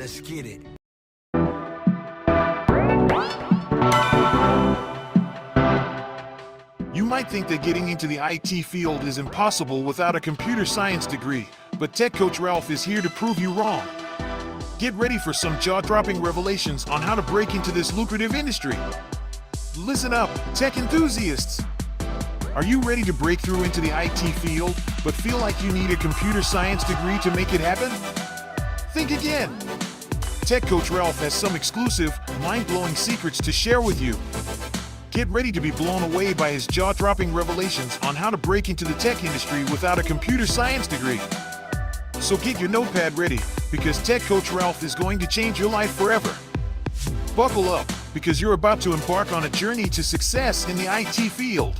Let's get it. You might think that getting into the IT field is impossible without a computer science degree, but Tech Coach Ralph is here to prove you wrong. Get ready for some jaw-dropping revelations on how to break into this lucrative industry. Listen up, tech enthusiasts! Are you ready to break through into the IT field, but feel like you need a computer science degree to make it happen? Think again! Tech Coach Ralph has some exclusive, mind-blowing secrets to share with you. Get ready to be blown away by his jaw-dropping revelations on how to break into the tech industry without a computer science degree. So get your notepad ready, because Tech Coach Ralph is going to change your life forever. Buckle up, because you're about to embark on a journey to success in the IT field.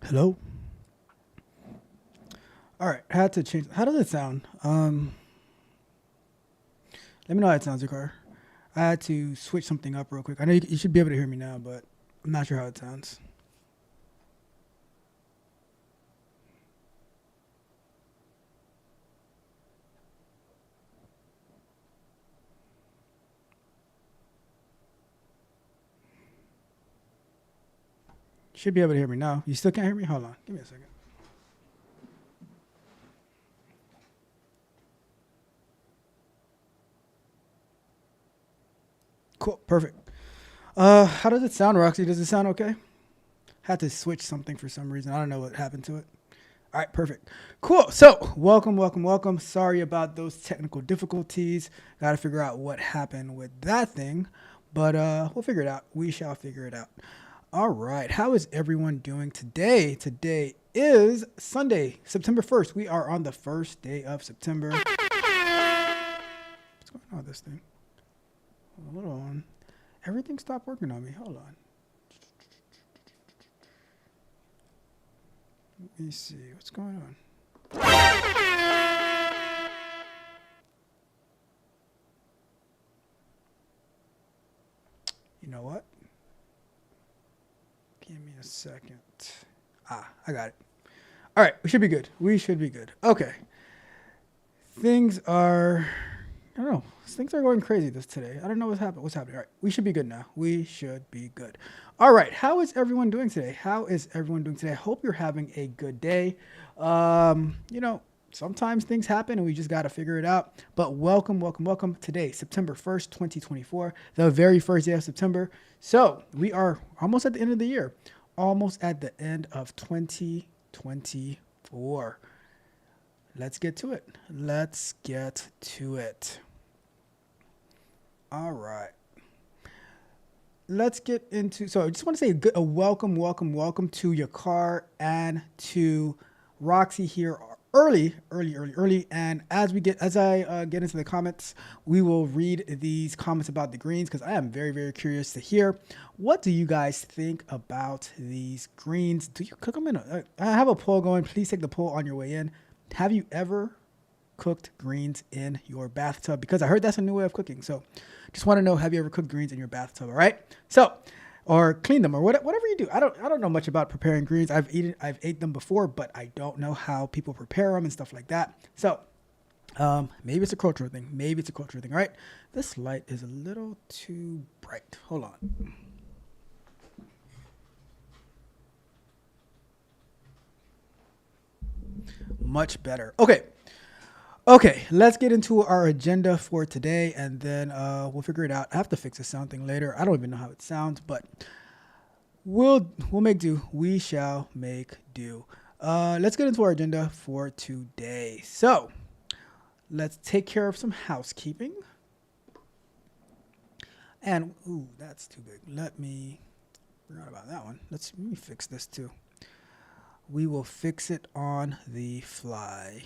Hello? All right, I had to change. How does it sound? Let me know how it sounds, Jakar. I had to switch something up real quick. I know you should be able to hear me now, but I'm not sure how it sounds. You should be able to hear me now. You still can't hear me? Hold on. Give me a second. Cool. Perfect. How does it sound, Roxy? Does it sound okay? Had to switch something for some reason. I don't know what happened to it. All right, perfect. Cool. So, welcome. Sorry about those technical difficulties. Got to figure out what happened with that thing, but we'll figure it out. We shall figure it out. All right. How is everyone doing today? Today is Sunday, September 1st. We are on the first day of September. What's going on with this thing? Hold on. Everything stopped working on me. Hold on. Let me see. What's going on? You know what? Give me a second. I got it. All right. We should be good. Okay. Things are... I don't know. Things are going crazy today. I don't know what's happening. All right. We should be good now. We should be good. All right. How is everyone doing today? I hope you're having a good day. Sometimes things happen and we just got to figure it out. But welcome. Today, September 1st, 2024, the very first day of September. So we are almost at the end of the year, almost at the end of 2024. Let's get to it. All right. Let's get into. So I just want to say a welcome to Yakar and to Roxy here early. And as I get into the comments, we will read these comments about the greens because I am very, very curious to hear what do you guys think about these greens. Do you cook them in? I have a poll going. Please take the poll on your way in. Have you ever cooked greens in your bathtub? Because I heard that's a new way of cooking. So just want to know, have you ever cooked greens in your bathtub? All right. So, or clean them or whatever you do. I don't know much about preparing greens. I've ate them before, but I don't know how people prepare them and stuff like that. So, maybe it's a cultural thing. All right. This light is a little too bright. Hold on. Much better. Okay, let's get into our agenda for today, and then we'll figure it out. I have to fix the sound thing later. I don't even know how it sounds, but we'll make do. We shall make do. Let's get into our agenda for today. So let's take care of some housekeeping. And ooh, that's too big. Forgot about that one. Let me fix this too. We will fix it on the fly.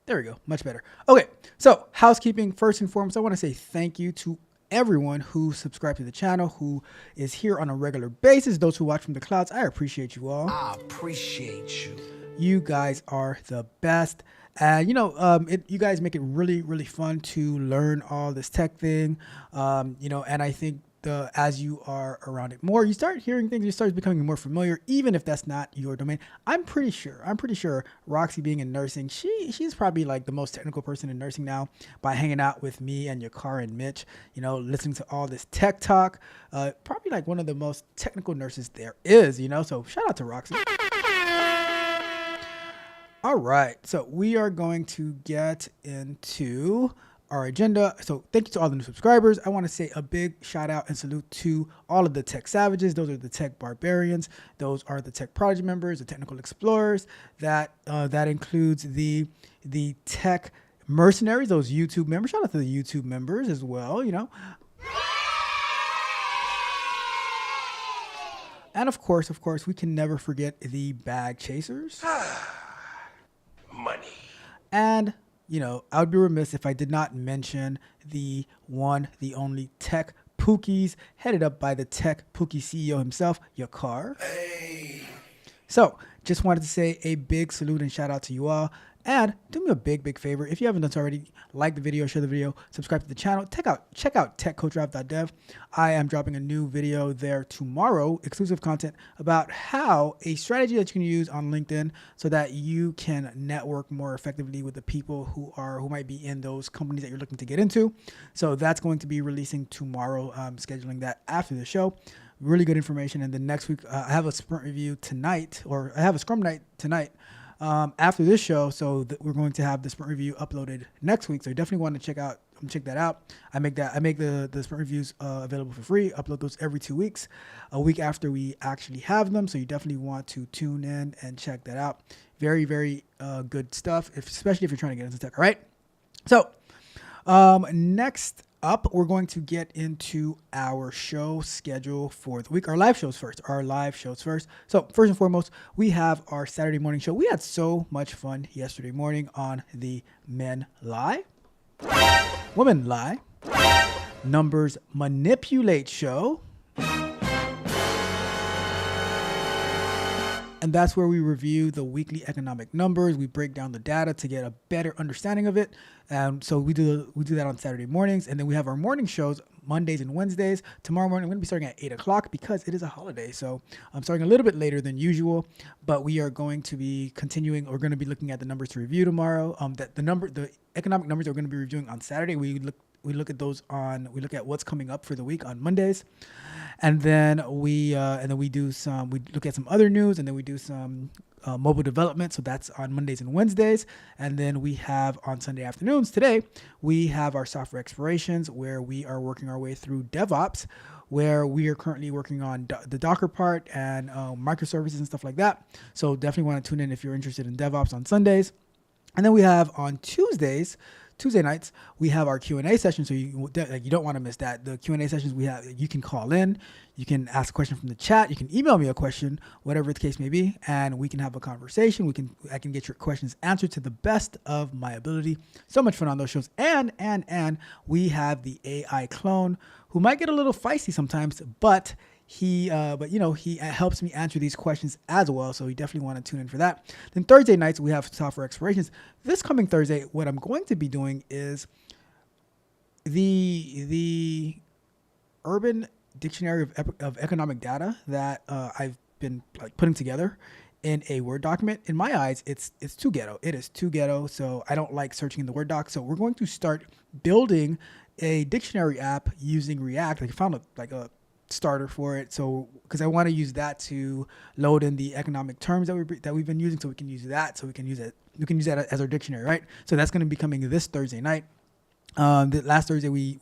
There we go. Much better. Okay. So housekeeping, first and foremost, I want to say thank you to everyone who subscribed to the channel, who is here on a regular basis. Those who watch from the clouds, I appreciate you all. I appreciate you. You guys are the best. And, you guys make it really, really fun to learn all this tech thing. And I think as you are around it more, you start hearing things, you start becoming more familiar, even if that's not your domain. I'm pretty sure Roxy, being in nursing, she's probably like the most technical person in nursing now by hanging out with me and Yakar and Mitch, listening to all this tech talk. Probably like one of the most technical nurses there is, so shout out to Roxy. All right, so we are going to get into our agenda. So thank you to all the new subscribers. I want to say a big shout out and salute to all of the tech savages. Those are the tech barbarians. Those are the tech prodigy members, the technical explorers. That includes the tech mercenaries, those YouTube members. Shout out to the YouTube members as well, And of course, we can never forget the bag chasers. money. And, I would be remiss if I did not mention the one, the only Tech Pookies, headed up by the Tech Pookie CEO himself, Yakar. Hey. So, just wanted to say a big salute and shout out to you all. And do me a big favor. If you haven't done so already, like the video, share the video, subscribe to the channel. Check out techcoachralph.dev. I am dropping a new video there tomorrow, exclusive content about how a strategy that you can use on LinkedIn so that you can network more effectively with the people who might be in those companies that you're looking to get into. So that's going to be releasing tomorrow. I'm scheduling that after the show. Really good information. And then next week, I have a sprint review tonight, or I have a scrum night tonight. After this show, so we're going to have the sprint review uploaded next week. So you definitely want to check that out. I make the sprint reviews available for free. Upload those every 2 weeks, a week after we actually have them. So you definitely want to tune in and check that out. Very good stuff, especially if you're trying to get into tech. All right. So next up, we're going to get into our show schedule for the week. Our live shows first. So first and foremost, we have our Saturday morning show. We had so much fun yesterday morning on the Men Lie, Women Lie, Numbers Manipulate show. And that's where we review the weekly economic numbers. We break down the data to get a better understanding of it. And so we do that on Saturday mornings. And then we have our morning shows Mondays and Wednesdays. Tomorrow morning, I'm going to be starting at 8 o'clock because it is a holiday. So I'm starting a little bit later than usual. But we are going to be continuing. We're going to be looking at the numbers to review tomorrow. The economic numbers that we're going to be reviewing on Saturday. We look at what's coming up for the week on Mondays. And then we look at some other news, and then we do some mobile development. So that's on Mondays and Wednesdays. And then we have on Sunday afternoons today, we have our software explorations where we are working our way through DevOps, where we are currently working on the Docker part and microservices and stuff like that. So definitely want to tune in if you're interested in DevOps on Sundays. And then we have on Tuesday nights, we have our Q&A session, so you don't want to miss that. The Q&A sessions we have, you can call in, you can ask a question from the chat, you can email me a question, whatever the case may be, and we can have a conversation. I can get your questions answered to the best of my ability. So much fun on those shows. And we have the AI clone who might get a little feisty sometimes, but he helps me answer these questions as well. So you definitely want to tune in for that. Then Thursday nights, we have software explorations. This coming Thursday, what I'm going to be doing is the Urban Dictionary of Economic Data that I've been putting together in a Word document. In my eyes, it's too ghetto. It is too ghetto. So I don't like searching in the Word doc. So we're going to start building a dictionary app using React. I found a starter for it, so because I want to use that to load in the economic terms that we've been using, so we can use that as our dictionary, right? So that's going to be coming this Thursday night. The last Thursday we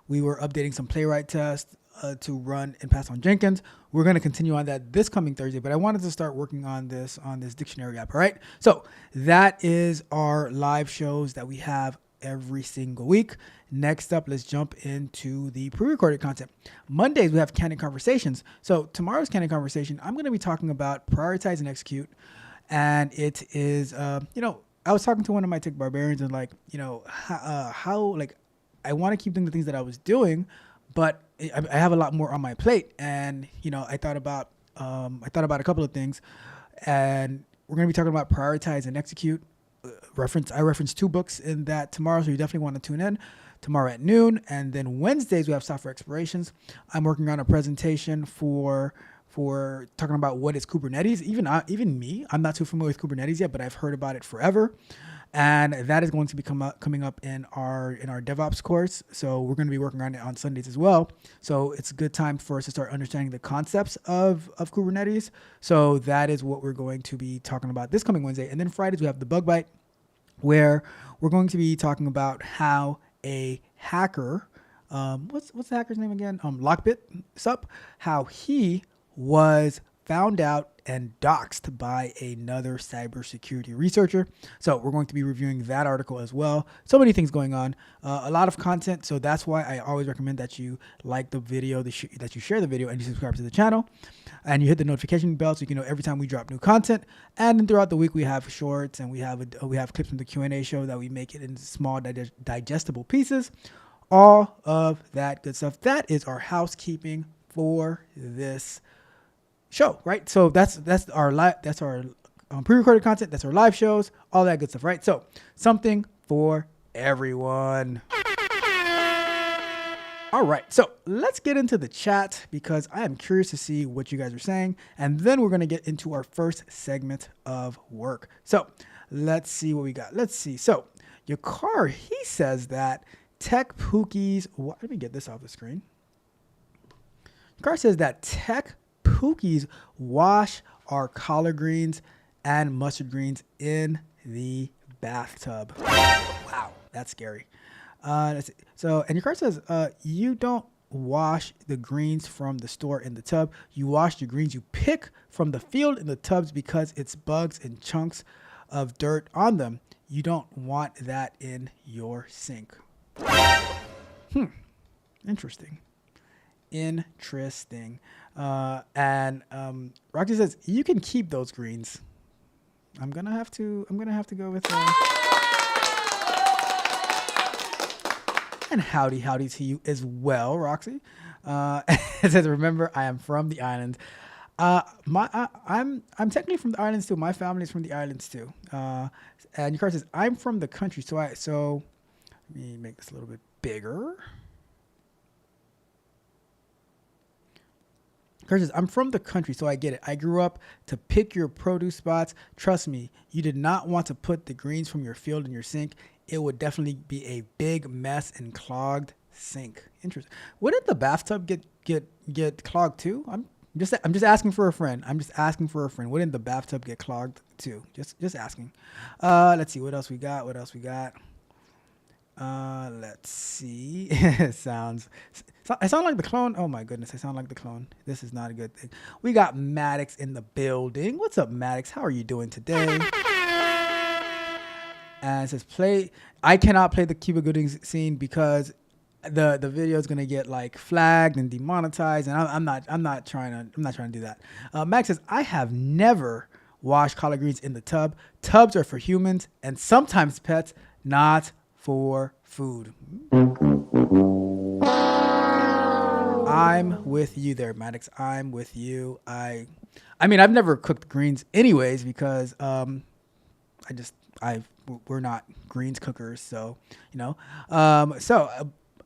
were updating some playwright tests to run and pass on Jenkins. We're going to continue on that this coming Thursday, but I wanted to start working on this dictionary app. All right, so that is our live shows that we have every single week. Next up, let's jump into the pre-recorded content. Mondays, we have Candid Conversations. So tomorrow's Candid Conversation, I'm going to be talking about prioritize and execute. And it is, I was talking to one of my tech barbarians and how I want to keep doing the things that I was doing, but I have a lot more on my plate. And, I thought about a couple of things, and we're going to be talking about prioritize and execute. I reference 2 books in that tomorrow, so you definitely want to tune in tomorrow at noon. And then Wednesdays, we have software explorations. I'm working on a presentation for talking about what is Kubernetes. Even me, I'm not too familiar with Kubernetes yet, but I've heard about it forever. And that is going to be coming up in our DevOps course. So we're going to be working on it on Sundays as well. So it's a good time for us to start understanding the concepts of Kubernetes. So that is what we're going to be talking about this coming Wednesday. And then Fridays, we have the Bug Bite, where we're going to be talking about how a hacker, what's the hacker's name again? Lockbit Sup, how he was found out and doxxed by another cybersecurity researcher. So we're going to be reviewing that article as well. So many things going on, a lot of content. So that's why I always recommend that you like the video, that you share the video, and you subscribe to the channel, and you hit the notification bell so you can know every time we drop new content. And then throughout the week we have shorts, and we have clips from the Q&A show that we make it in small digestible pieces. All of that good stuff. That is our housekeeping for this show, right? So that's our pre-recorded content. That's our live shows, all that good stuff, right? So something for everyone. All right, so let's get into the chat because I am curious to see what you guys are saying, and then we're gonna get into our first segment of work. So let's see what we got. Let's see. So your car, he says that Tech Pookies. Let me get this off the screen. Your car says that Tech Pookies wash our collard greens and mustard greens in the bathtub. Wow, that's scary. So, and your car says you don't wash the greens from the store in the tub. You wash the greens you pick from the field in the tubs because it's bugs and chunks of dirt on them. You don't want that in your sink. Interesting. And Roxy says you can keep those greens. I'm gonna have to go with and howdy to you as well, Roxy. It says, remember, I am from the islands. I'm technically from the islands too. My family is from the islands too. And your card says I'm from the country, so let me make this a little bit bigger. Card says I'm from the country, so I get it. I grew up to pick your produce spots. Trust me, you did not want to put the greens from your field in your sink. It would definitely be a big mess and clogged sink. Interesting. Wouldn't the bathtub get clogged too? I'm just asking for a friend. Wouldn't the bathtub get clogged too? Just asking. Let's see what else we got. Let's see. I sound like the clone. Oh my goodness, I sound like the clone. This is not a good thing. We got Maddox in the building. What's up, Maddox? How are you doing today? And it says I cannot play the Cuba Gooding scene because the video is gonna get like flagged and demonetized, and I'm not trying to do that. Max says I have never washed collard greens in the tub. Tubs are for humans and sometimes pets, not for food. I'm with you there, Maddox. I'm with you. I mean, I've never cooked greens anyways because we're not greens cookers, so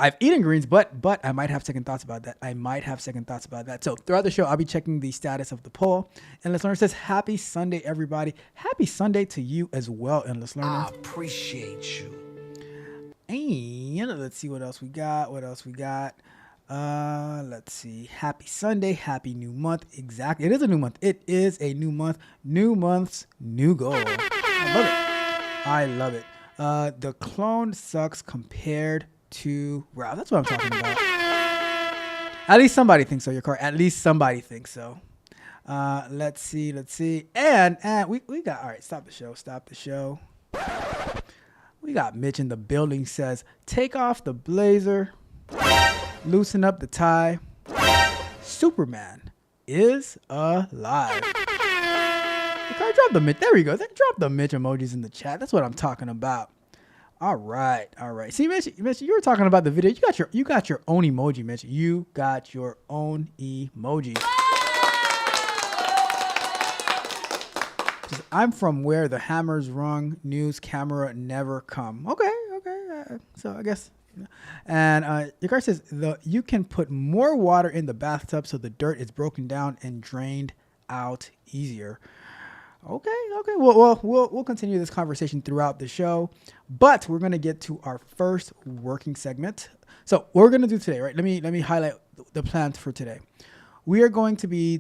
I've eaten greens, but I might have second thoughts about that. So throughout the show, I'll be checking the status of the poll. Endless Learner says, happy Sunday, everybody. Happy Sunday to you as well, Endless Learner. I appreciate you. And let's see what else we got. Let's see. Happy Sunday. Happy new month. Exactly. It is a new month. New months, new goal. I love it. The clone sucks compared to Wow. That's what I'm talking about. At least somebody thinks so, your car. At least somebody thinks so. Let's see. And we got, all right, stop the show. We got Mitch in the building, says, take off the blazer, loosen up the tie. Superman is alive. The car dropped the Mitch. There we go. They dropped the Mitch emojis in the chat. That's what I'm talking about. All right. See, Mitch, you were talking about the video. You got your own emoji, Mitch. You got your own emoji. I'm from where the hammers rung, news camera never come. Okay. So I guess. And your car says you can put more water in the bathtub so the dirt is broken down and drained out easier. Okay. Well, we'll continue this conversation throughout the show, but we're gonna get to our first working segment. So what we're gonna do today, right? Let me highlight the plans for today. We're going to sign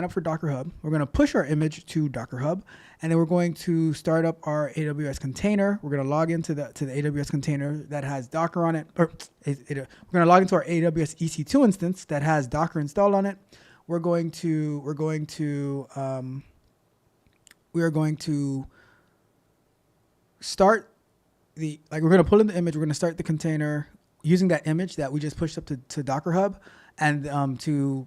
up for DockerHub. We're going to push our image to DockerHub, and then we're going to start up our AWS container. We're going to log into the AWS container that has Docker on it. We're going to log into our AWS EC2 instance that has Docker installed on it. we are going to start we're going to pull in the image. We're going to start the container using that image that we just pushed up to DockerHub and to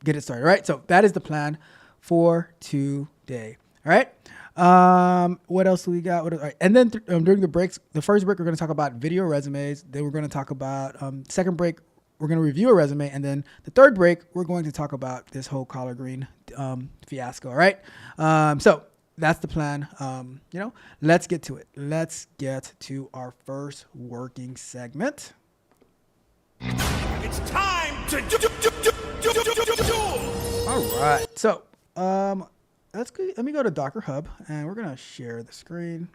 get it started. All right. So that is the plan for today. All right. What else do we got? All right. And then during the breaks, the first break, we're going to talk about video resumes. Then we're going to talk about second break. We're going to review a resume. And then the third break, we're going to talk about this whole collard green fiasco. All right. So that's the plan. Let's get to it. Let's get to our first working segment. It's time to do. All right. So let me go to DockerHub, and we're gonna share the screen.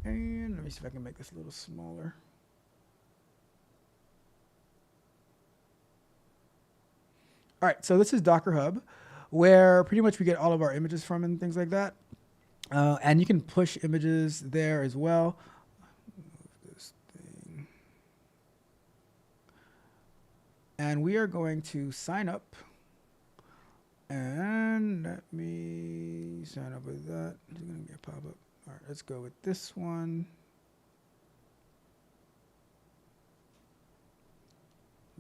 And let me see if I can make this a little smaller. All right. So this is DockerHub, where pretty much we get all of our images from and things like that. And you can push images there as well. Move this thing. And we are going to sign up. And let me sign up with that. It's going to get a pop-up. All right, let's go with this one.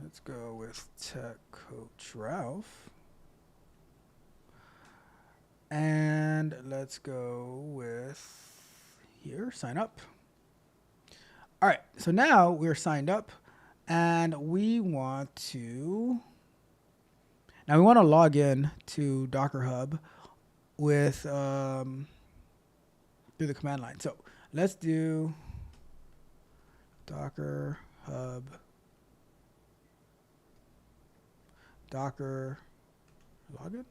Let's go with Tech Coach Ralph. And let's go with here, sign up. All right, so now we're signed up and we want to log in to DockerHub with through the command line. So let's do DockerHub Docker login.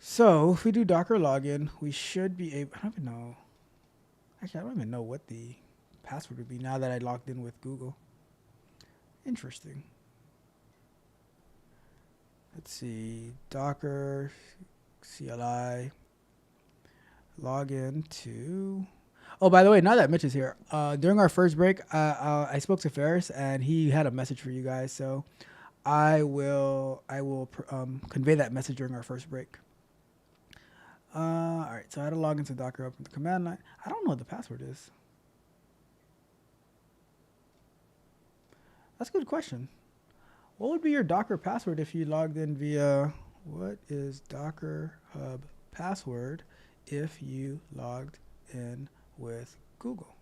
So if we do Docker login, we should be able, I don't even know what the password would be now that I logged in with Google. Interesting. Let's see, Docker CLI login to. Oh, by the way, now that Mitch is here, during our first break, I spoke to Ferris and he had a message for you guys. So I will convey that message during our first break. All right, so I had to log into DockerHub from the command line. I don't know what the password is. That's a good question. What would be your Docker password if you logged in via, what is DockerHub password if you logged in with Google?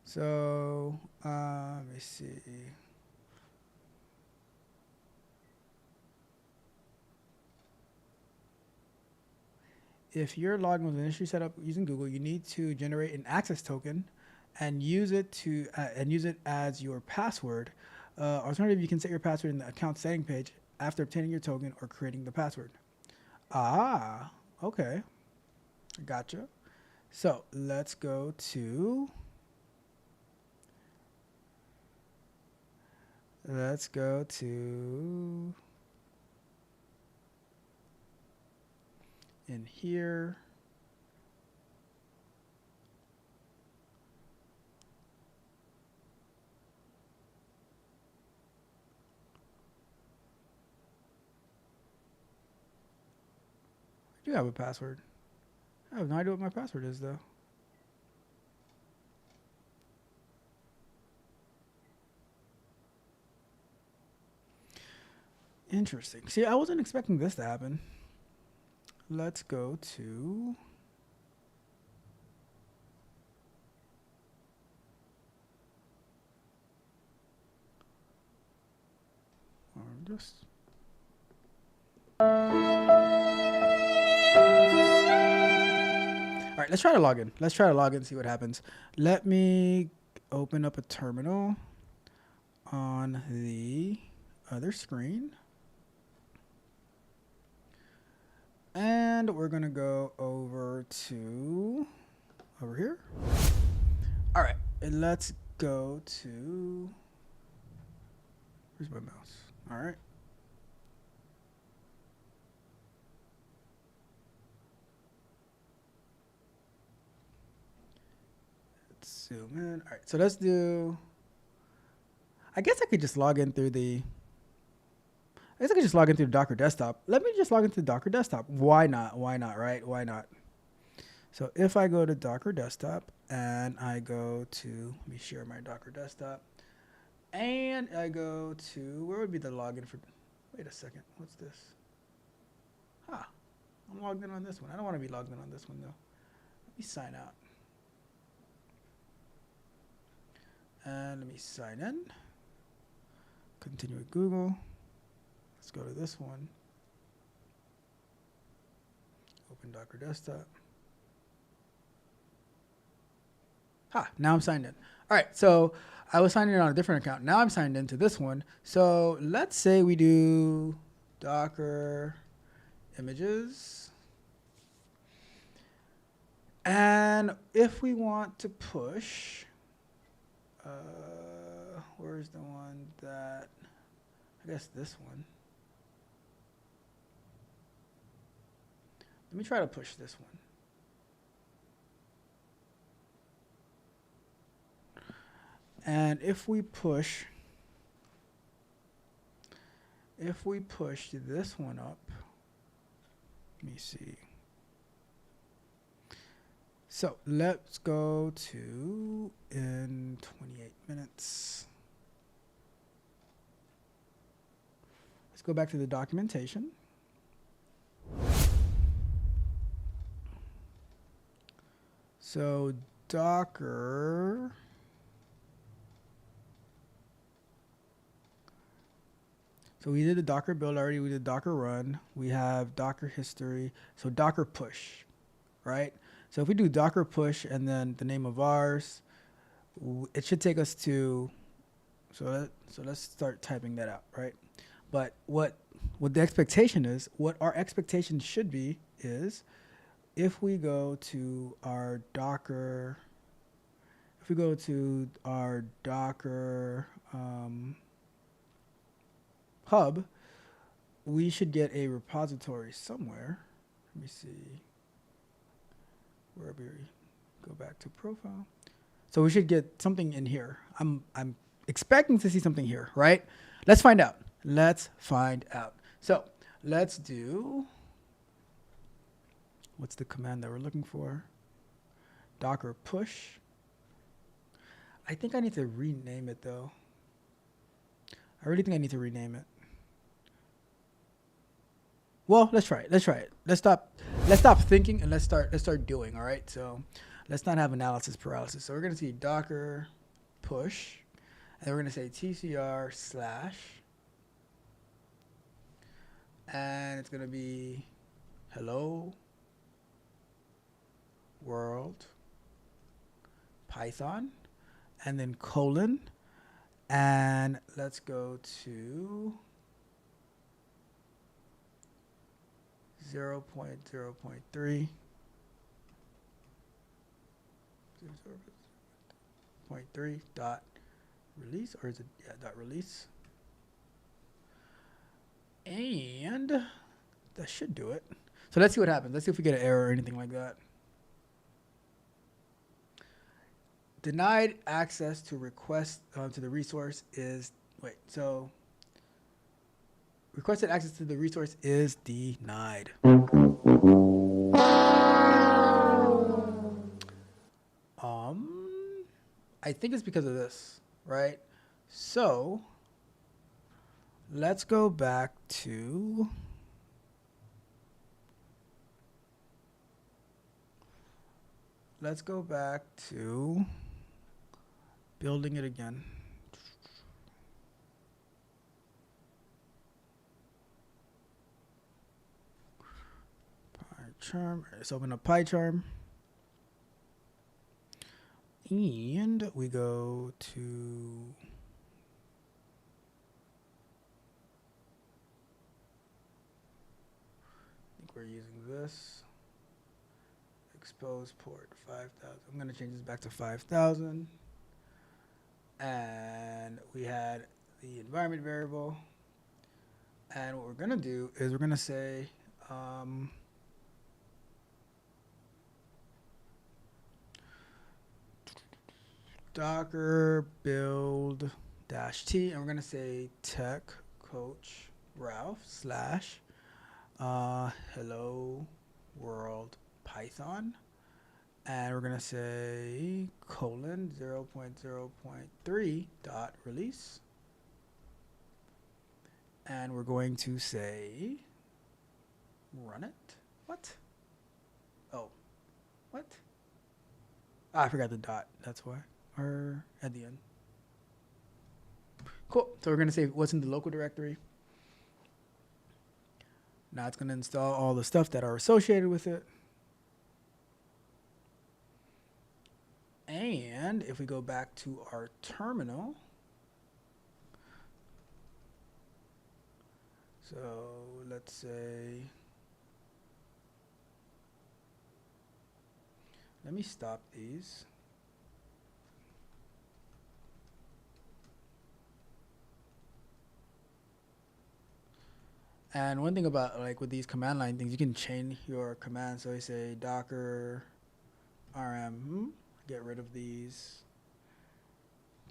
So let me see. If your login was initially set up using Google, you need to generate an access token and use it as your password. Alternatively, you can set your password in the account setting page after obtaining your token or creating the password. Ah, okay, gotcha. So let's go to. In here. I do have a password. I have no idea what my password is though. Interesting. See, I wasn't expecting this to happen. Let's go to. Just. All right, let's try to log in. Let's try to log in and see what happens. Let me open up a terminal on the other screen. And we're going to go over here. All right, and let's go to, where's my mouse? All right. Let's zoom in. All right, so let's do. I guess I could just log in through the. I guess I could just log in through the Docker desktop. Let me just log into the Docker desktop. Why not? Why not? Right? Why not? So if I go to Docker desktop and I go to, let me share my Docker desktop, and I go to, where would be the login for? Wait a second. What's this? Huh. I'm logged in on this one. I don't want to be logged in on this one though. Let me sign out. And let me sign in. Continue with Google. Let's go to this one. Open Docker desktop. Now I'm signed in. All right, so I was signed in on a different account. Now I'm signed into this one. So let's say we do Docker images. And if we want to push, where's the one that, I guess this one. Let me try to push this one. And if we push this one up, let me see. So let's go to in 28 minutes. Let's go back to the documentation. So Docker. So we did the Docker build already. We did Docker run. We have Docker history. So Docker push, right? So if we do Docker push and then the name of ours, it should take us to, so let's start typing that out, right? But what the expectation is, what our expectation should be is, if we go to our Docker, hub, we should get a repository somewhere. Let me see. Where we go back to profile. So we should get something in here. I'm expecting to see something here, right? Let's find out. So let's do, what's the command that we're looking for? Docker push. I think I need to rename it though. I really think I need to rename it. Well, let's try it. Let's stop thinking and let's start doing, all right? So let's not have analysis paralysis. So we're going to see Docker push, and we're going to say TCR / and it's going to be hello world Python, and then colon, and let's go to 0.0.3 dot release, or is it dot release? And that should do it. So let's see what happens. Let's see if we get an error or anything like that. Denied access to request to the resource is, so requested access to the resource is denied. I think it's because of this, right? So let's go back to building it again. PyCharm. Let's open up PyCharm. And we go to I think we're using this. Expose port 5000. I'm going to change this back to 5000. And we had the environment variable. And what we're going to do is we're going to say Docker build dash T, and we're gonna say tech coach Ralph slash hello world Python, and we're gonna say colon 0.0.3 dot release, and we're going to say run it. What? Oh, what? I forgot the dot. That's why. Or at the end. Cool. So we're going to say what's in the local directory. Now it's going to install all the stuff that are associated with it. And if we go back to our terminal, so let's say, let me stop these. And one thing about like with these command line things, you can chain your commands. So you say docker rm, get rid of these,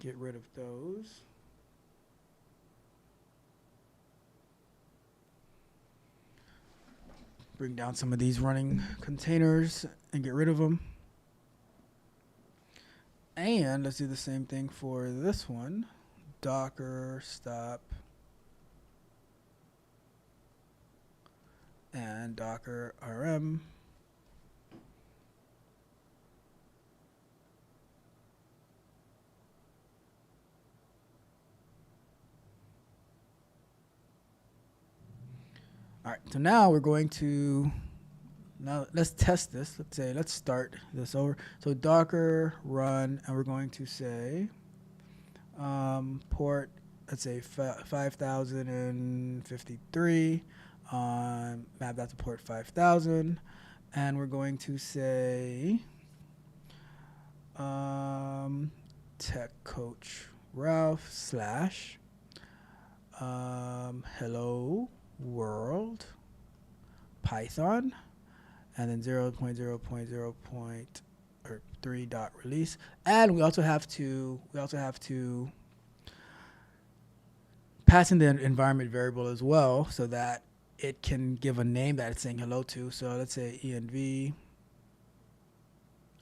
get rid of those. Bring down some of these running containers and get rid of them. And let's do the same thing for this one. Docker stop and docker rm. All right, so now we're going to, now let's test this. Let's start this over. So Docker run, and we're going to say port, let's say 5053, map that to port 5000, and we're going to say tech coach Ralph slash hello world Python, and then 0.0.0.3 dot release. And we also have to pass in the environment variable as well, so that it can give a name that it's saying hello to. So let's say env.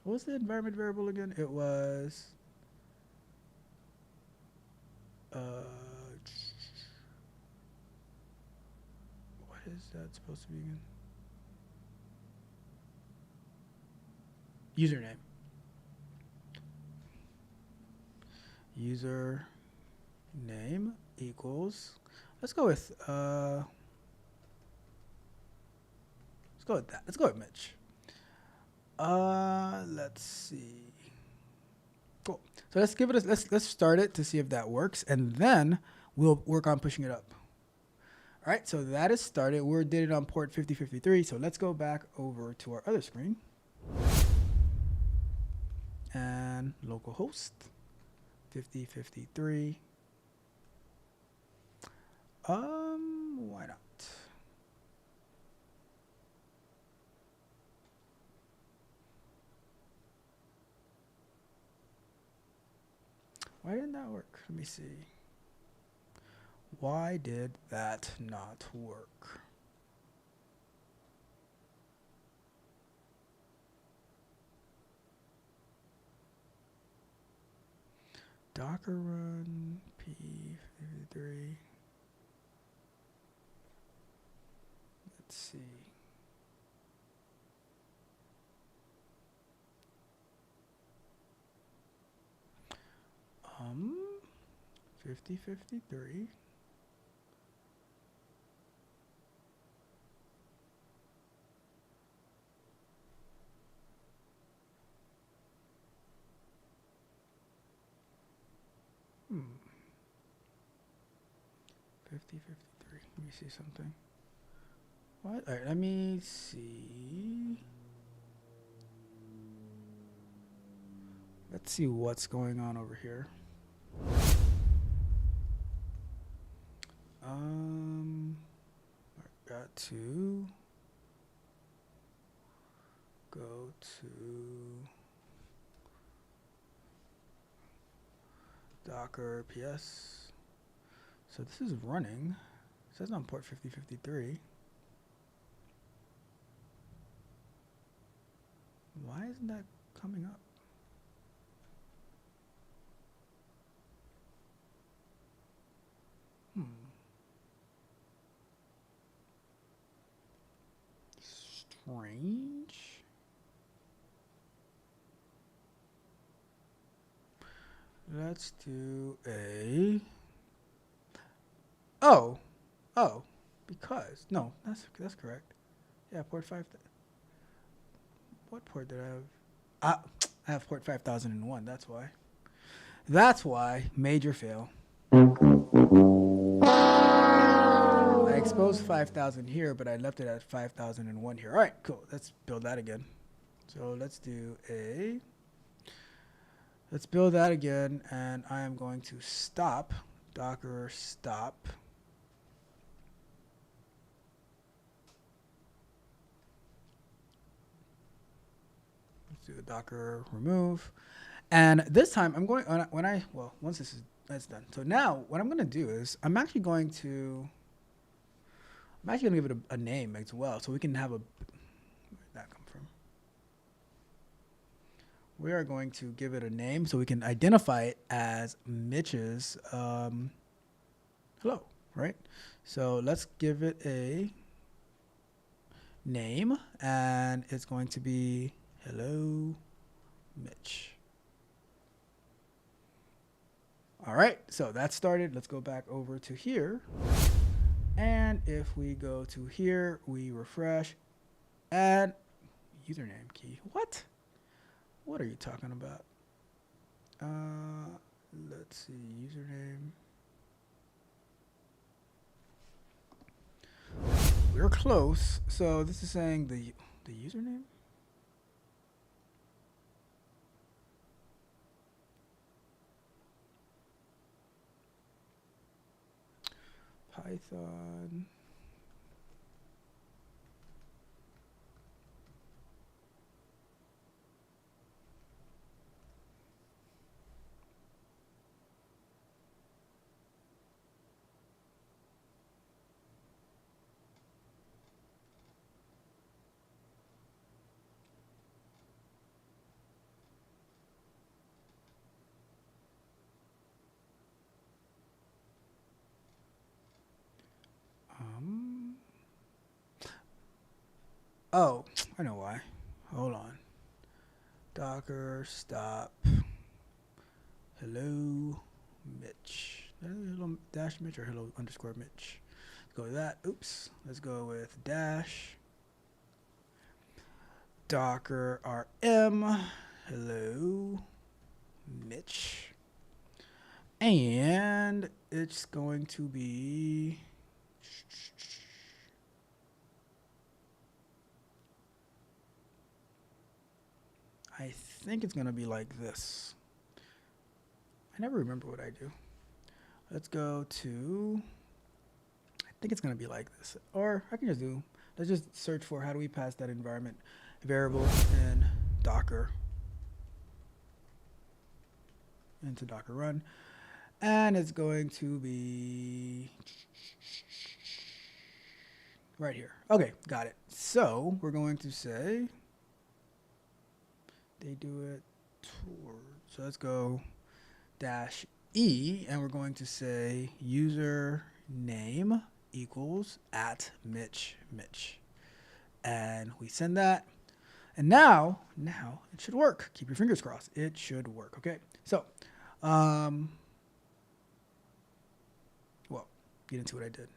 What was the environment variable again? It was what is that supposed to be again? Username. Username equals, let's go with that. Let's go with Mitch. Let's see. Cool. So let's give it let's start it to see if that works, and then we'll work on pushing it up. All right, so that is started. We did it on port 5053. So let's go back over to our other screen. And localhost 5053. Why not? Why didn't that work? Let me see. Why did that not work? Docker run P53. Let's see. Um, 5053. Hmm. 5053. Let me see something. What? All right, let me see. Let's see what's going on over here. I got to go to Docker PS. So this is running. It says on port 5053. Why isn't that coming up? Strange. Let's do a. Oh, because no, that's correct. Yeah, port 5. What port did I have? I have port 5001. That's why. That's why. Major fail. I exposed 5000 here, but I left it at 5001 here. All right, cool. Let's build that again. So let's do a. Let's build that again, and I am going to stop. Docker stop. Do a Docker remove, and this time I'm going once that's done. So now what I'm going to do is I'm actually going to give it a name as well, so we can have a. Where did that come from? We are going to give it a name so we can identify it as Mitch's hello, right? So let's give it a name, and it's going to be hello, Mitch. All right, so that started. Let's go back over to here. And if we go to here, we refresh, add username key. What? What are you talking about? Let's see, username. We're close. So this is saying the username. Python. Oh, I know why. Hold on. Docker stop. Hello, Mitch. Hello dash Mitch or hello underscore Mitch. Let's go with that. Oops. Let's go with dash. Docker RM. Hello, Mitch. And it's going to be. I think it's going to be like this. I never remember what I do. Let's go to, I think it's going to be like this. Or I can just do, let's just search for how do we pass that environment variable in Docker. Into Docker run. And it's going to be right here. Okay, got it. So we're going to say, they do it toward. So let's go dash E, and we're going to say user name equals @ Mitch. And we send that. And now it should work. Keep your fingers crossed. It should work. Okay. So, well, get into what I did.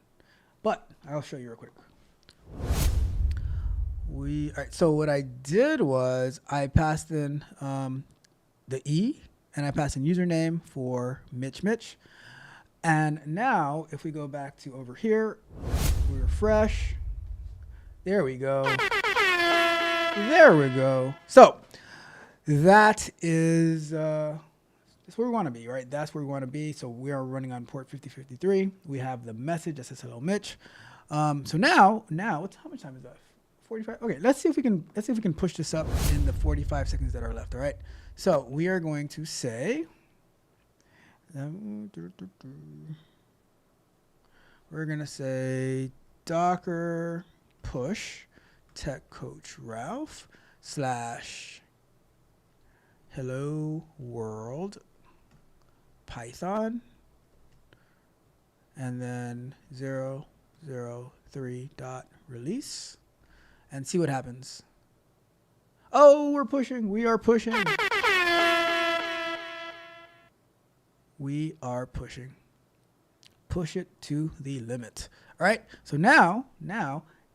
But I'll show you real quick. All right, so what I did was I passed in the E, and I passed in username for Mitch. And now if we go back to over here, we refresh. There we go. So that is that's where we want to be, right? That's where we want to be. So we are running on port 5053. We have the message that says hello, Mitch. So now how much time is that? 45. Okay, let's see if we can push this up in the 45 seconds that are left. All right. So we are going to say We're going to say Docker push tech coach Ralph / hello world Python and then 003 dot release and see what happens. Oh, we're pushing. We are pushing. We are pushing. Push it to the limit. All right. So now,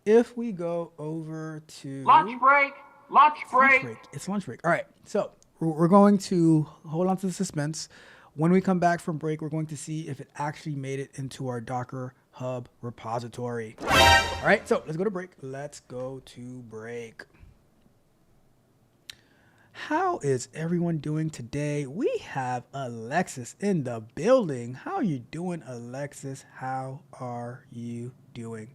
if we go over to lunch break. It's lunch break. All right. So we're going to hold on to the suspense. When we come back from break, we're going to see if it actually made it into our DockerHub repository. All right. So let's go to break. Let's go to break. How is everyone doing today? We have Alexis in the building. How are you doing, Alexis? How are you doing?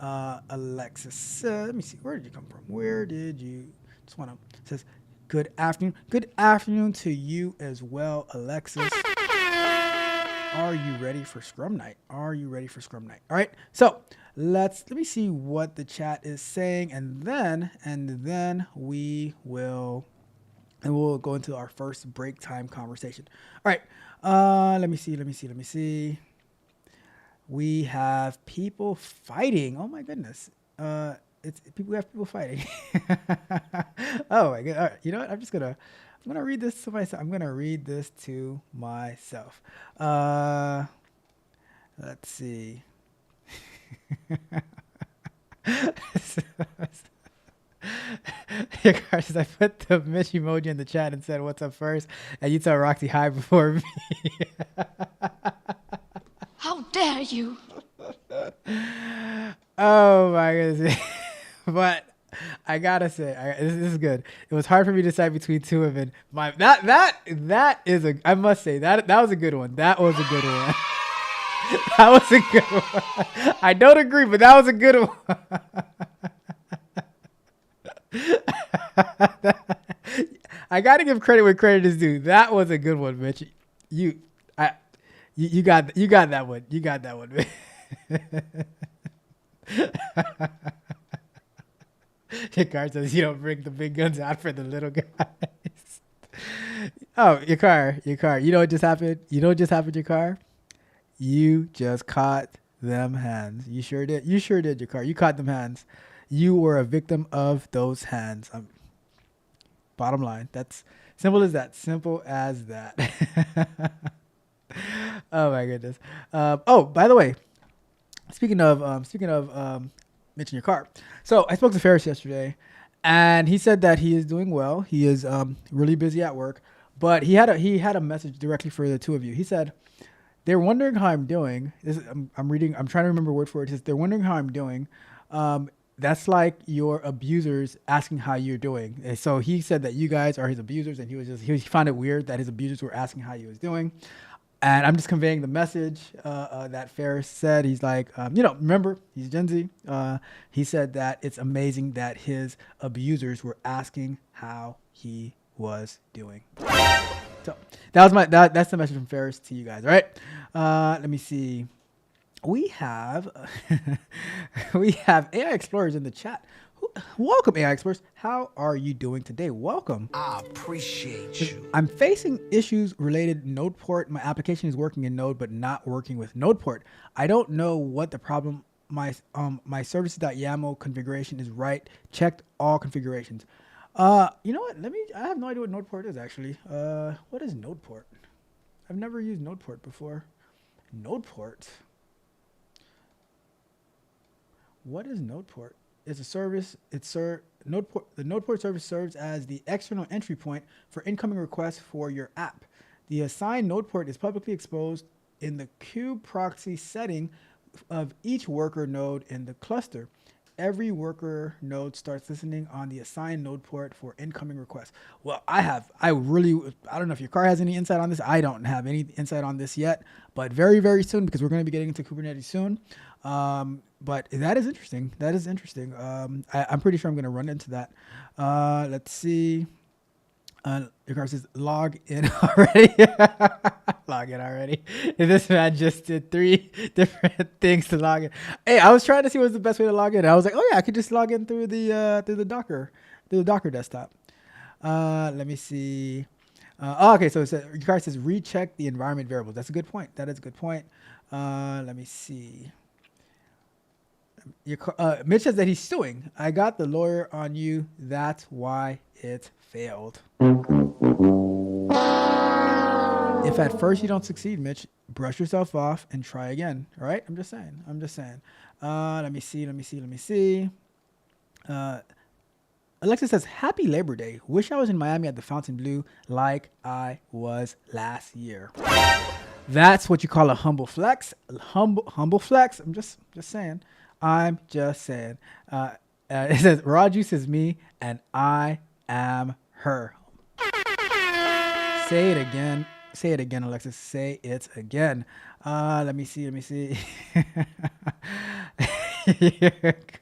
Alexis, let me see. Where did you come from? Just want to, it says, good afternoon. Good afternoon to you as well, Alexis. Are you ready for Scrum Night? All right. So let me see what the chat is saying. And then we'll go into our first break time conversation. All right. Let me see. We have people fighting. Oh my goodness. We have people fighting. Oh my god. All right. You know what? I'm gonna read this to myself. Let's see. Your car says I put the Mitch emoji in the chat and said what's up first, and you tell Roxy hi before me. How dare you? Oh my goodness. But I gotta say, this is good. It was hard for me to decide between two of them. I must say that was a good one. That was a good one. I don't agree, but that was a good one. I gotta give credit where credit is due. That was a good one, Mitch. You got that one. You got that one, man. Your car says you don't bring the big guns out for the little guys. Oh, your car. You know what just happened? Your car? You just caught them hands. You sure did, your car. You caught them hands. You were a victim of those hands. Bottom line. That's simple as that. Oh my goodness. By the way, speaking of mention your car. So I spoke to Ferris yesterday, and he said that he is doing well. He is really busy at work, but he had a message directly for the two of you. He said they're wondering how I'm doing. I'm trying to remember word for it. He says they're wondering how I'm doing. That's like your abusers asking how you're doing. And so he said that you guys are his abusers, and he found it weird that his abusers were asking how he was doing. And I'm just conveying the message that Ferris said. He's like, remember, he's Gen Z. He said that it's amazing that his abusers were asking how he was doing. So that's the message from Ferris to you guys. All right. Let me see. We have AI Explorers in the chat. Welcome, AI Explorers. How are you doing today? Welcome. I appreciate you. I'm facing issues related to Node port. My application is working in Node, but not working with Node port. I don't know what the problem. My services.yaml configuration is right. Checked all configurations. You know what? I have no idea what Node port is actually. What is Node port? I've never used Node port before. Node port. What is Node port? It's a service. Node port. The Node port service serves as the external entry point for incoming requests for your app. The assigned Node port is publicly exposed in the kube proxy setting of each worker node in the cluster. Every worker node starts listening on the assigned node port for incoming requests. Well, I don't know if your car has any insight on this. I don't have any insight on this yet, but very, very soon, because we're going to be getting into Kubernetes soon. But that is interesting. I'm pretty sure I'm going to run into that. Let's see. Your car says log in already. Log in already. This man just did 3 different things to log in. Hey, I was trying to see what's the best way to log in. I was like, oh yeah, I could just log in through the Docker desktop. Let me see. Okay, so your card says recheck the environment variables. That's a good point. That is a good point. Let me see. Mitch says that he's suing. I got the lawyer on you. That's why it failed. If at first you don't succeed, Mitch, brush yourself off and try again. All right? I'm just saying. Let me see. Alexa says, Happy Labor Day. Wish I was in Miami at the Fontainebleau like I was last year. That's what you call a humble flex. Humble flex. I'm just saying. It says, Raw Juice is me and I am her. Say it again. Say it again, Alexis. Say it again. Let me see. Your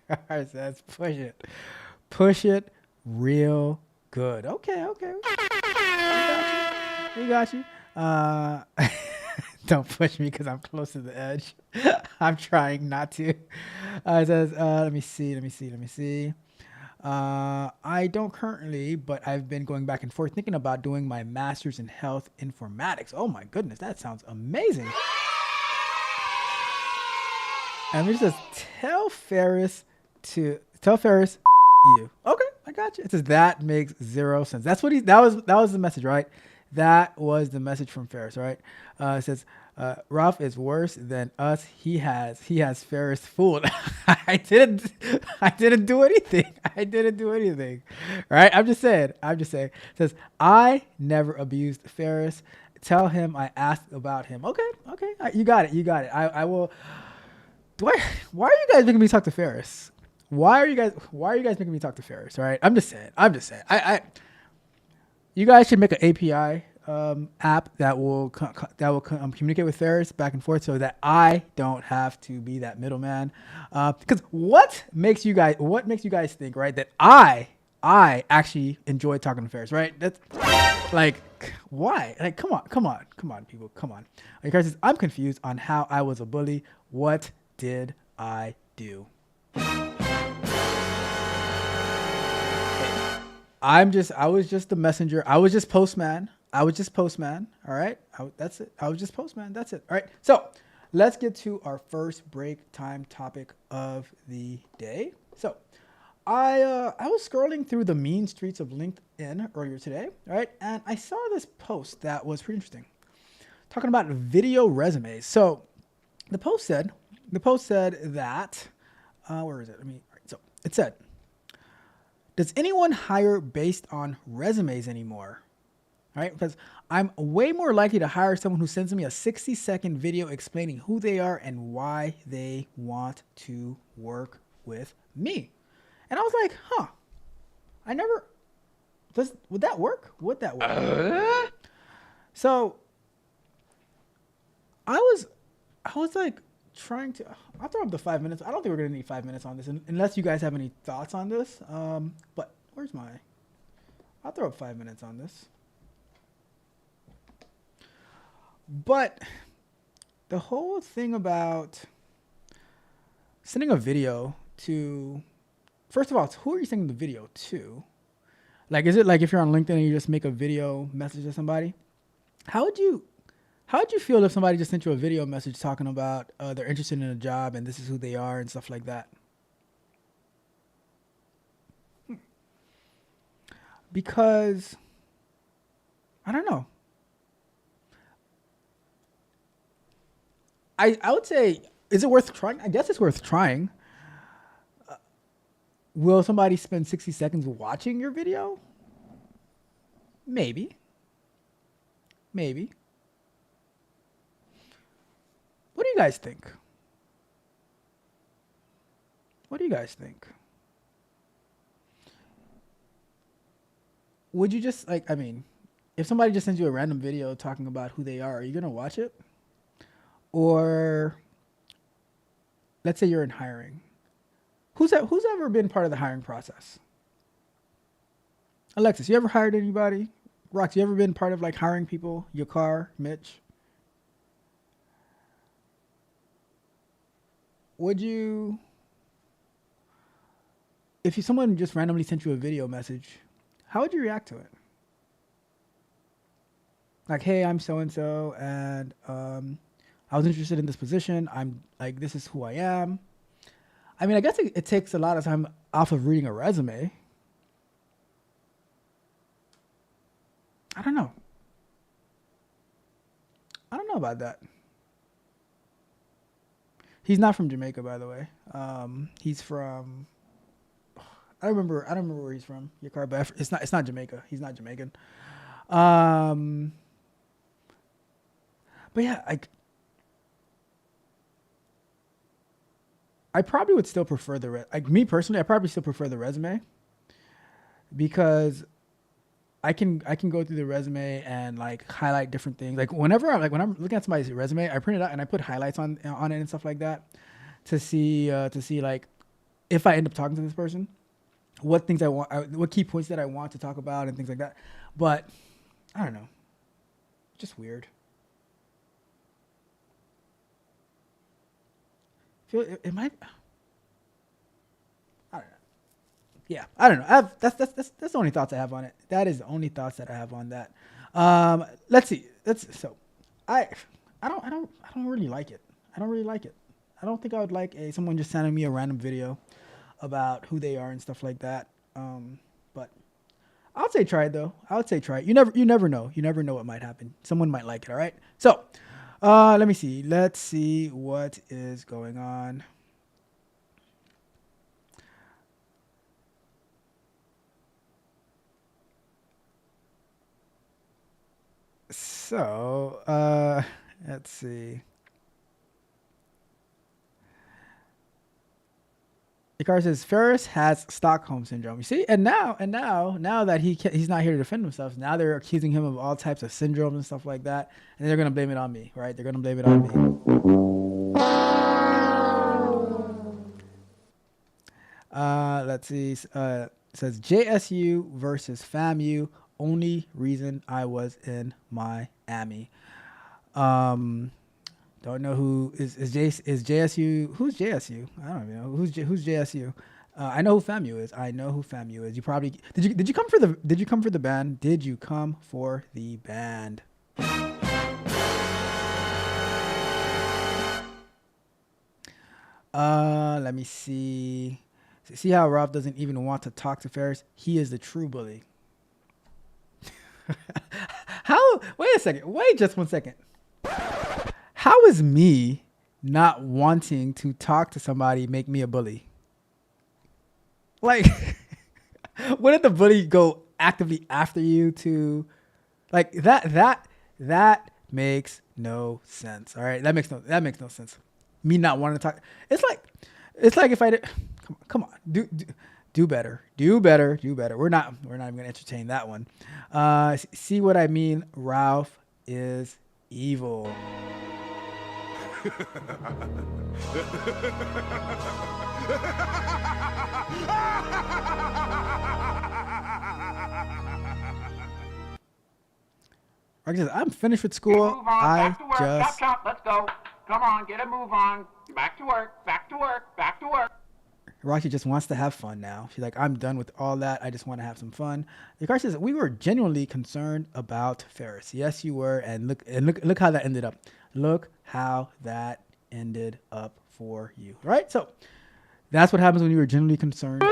car says push it. Push it real good. Okay. We got you. Don't push me because I'm close to the edge. I'm trying not to. It says, let me see. I don't currently, but I've been going back and forth thinking about doing my master's in health informatics. Oh my goodness, that sounds amazing. And it says, tell Ferris you. Okay, I got you. It says that makes 0 sense. That's what that was the message, right? That was the message from Ferris, right? It says, Ralph is worse than us. He has Ferris fooled. I didn't do anything. Right? I'm just saying. It says, I never abused Ferris. Tell him I asked about him. Okay. You got it. I will. Why are you guys making me talk to Ferris? Why are you guys making me talk to Ferris? All right. I'm just saying. You guys should make an API app that will communicate with Ferris back and forth, so that I don't have to be that middleman. Because what makes you guys think, right, that I actually enjoy talking to Ferris, right? That's like, why? Like, come on, people, come on. Like, Ferris says, I'm confused on how I was a bully. What did I do? I was just the messenger. I was just postman. All right. That's it. I was just postman. That's it. All right. So let's get to our first break time topic of the day. So I was scrolling through the mean streets of LinkedIn earlier today. All right. And I saw this post that was pretty interesting, talking about video resumes. So the post said that, where is it? So it said, does anyone hire based on resumes anymore? All right, because I'm way more likely to hire someone who sends me a 60-second video explaining who they are and why they want to work with me. And I was like, would that work? So I was like trying to, I'll throw up the 5 minutes. I don't think we're going to need 5 minutes on this unless you guys have any thoughts on this. But I'll throw up 5 minutes on this. But the whole thing about sending a video to, first of all, who are you sending the video to? Like, is it like if you're on LinkedIn and you just make a video message to somebody? How would you feel if somebody just sent you a video message talking about they're interested in a job and this is who they are and stuff like that? Because, I don't know. I would say, is it worth trying? I guess it's worth trying. Will somebody spend 60 seconds watching your video? Maybe. What do you guys think? Would you just, like, I mean, if somebody just sends you a random video talking about who they are you going to watch it? Or let's say you're in hiring. Who's ever been part of the hiring process? Alexis, you ever hired anybody? Rox, you ever been part of like hiring people? Your car, Mitch, would you, if someone just randomly sent you a video message, how would you react to it? Like, hey, I'm so and so, and I was interested in this position. I'm like, this is who I am. I mean, I guess it takes a lot of time off of reading a resume. I don't know. I don't know about that. He's not from Jamaica, by the way. He's from. I don't remember where he's from. Yakar, but it's not Jamaica. He's not Jamaican. But yeah, I probably would still prefer me personally. I probably still prefer the resume because I can go through the resume and like highlight different things. Like when I'm looking at somebody's resume, I print it out and I put highlights on it and stuff like that to see like if I end up talking to this person, what things I want, what key points that I want to talk about and things like that. But I don't know, just weird. It might. I don't know. Yeah, I don't know. That's the only thoughts I have on it. That is the only thoughts that I have on that. Let's see. I don't really like it. I don't really like it. I don't think I would like someone just sending me a random video about who they are and stuff like that. But I would say try it though. I would say try it. You never know. You never know what might happen. Someone might like it. All right. So. Let me see. Let's see what is going on. So, let's see. Icar says Ferris has Stockholm syndrome. You see, and now that he's not here to defend himself, now they're accusing him of all types of syndromes and stuff like that, and they're gonna blame it on me, right? They're gonna blame it on me. Let's see. Says JSU versus FAMU. Only reason I was in Miami. Don't know who is JSU. Who's JSU? I don't even know who's JSU. I know who FAMU is. You probably did you come for the band? Did you come for the band? Let me see. See how Rob doesn't even want to talk to Ferris? He is the true bully. How? Wait a second. Wait just 1 second. How is me not wanting to talk to somebody make me a bully? Like, wouldn't the bully go actively after you to, like that makes no sense. All right, that makes no sense. Me not wanting to talk. It's like if I did. Come on, do better. We're not even gonna entertain that one. See what I mean? Ralph is evil. I'm finished with school. Back to work. Chop. Let's go. Come on, get a move on. Back to work. Roxy just wants to have fun now. She's like, I'm done with all that. I just want to have some fun. The car says, we were genuinely concerned about Ferris. Yes, you were. And look how that ended up. Look how that ended up for you. Right? So that's what happens when you were genuinely concerned.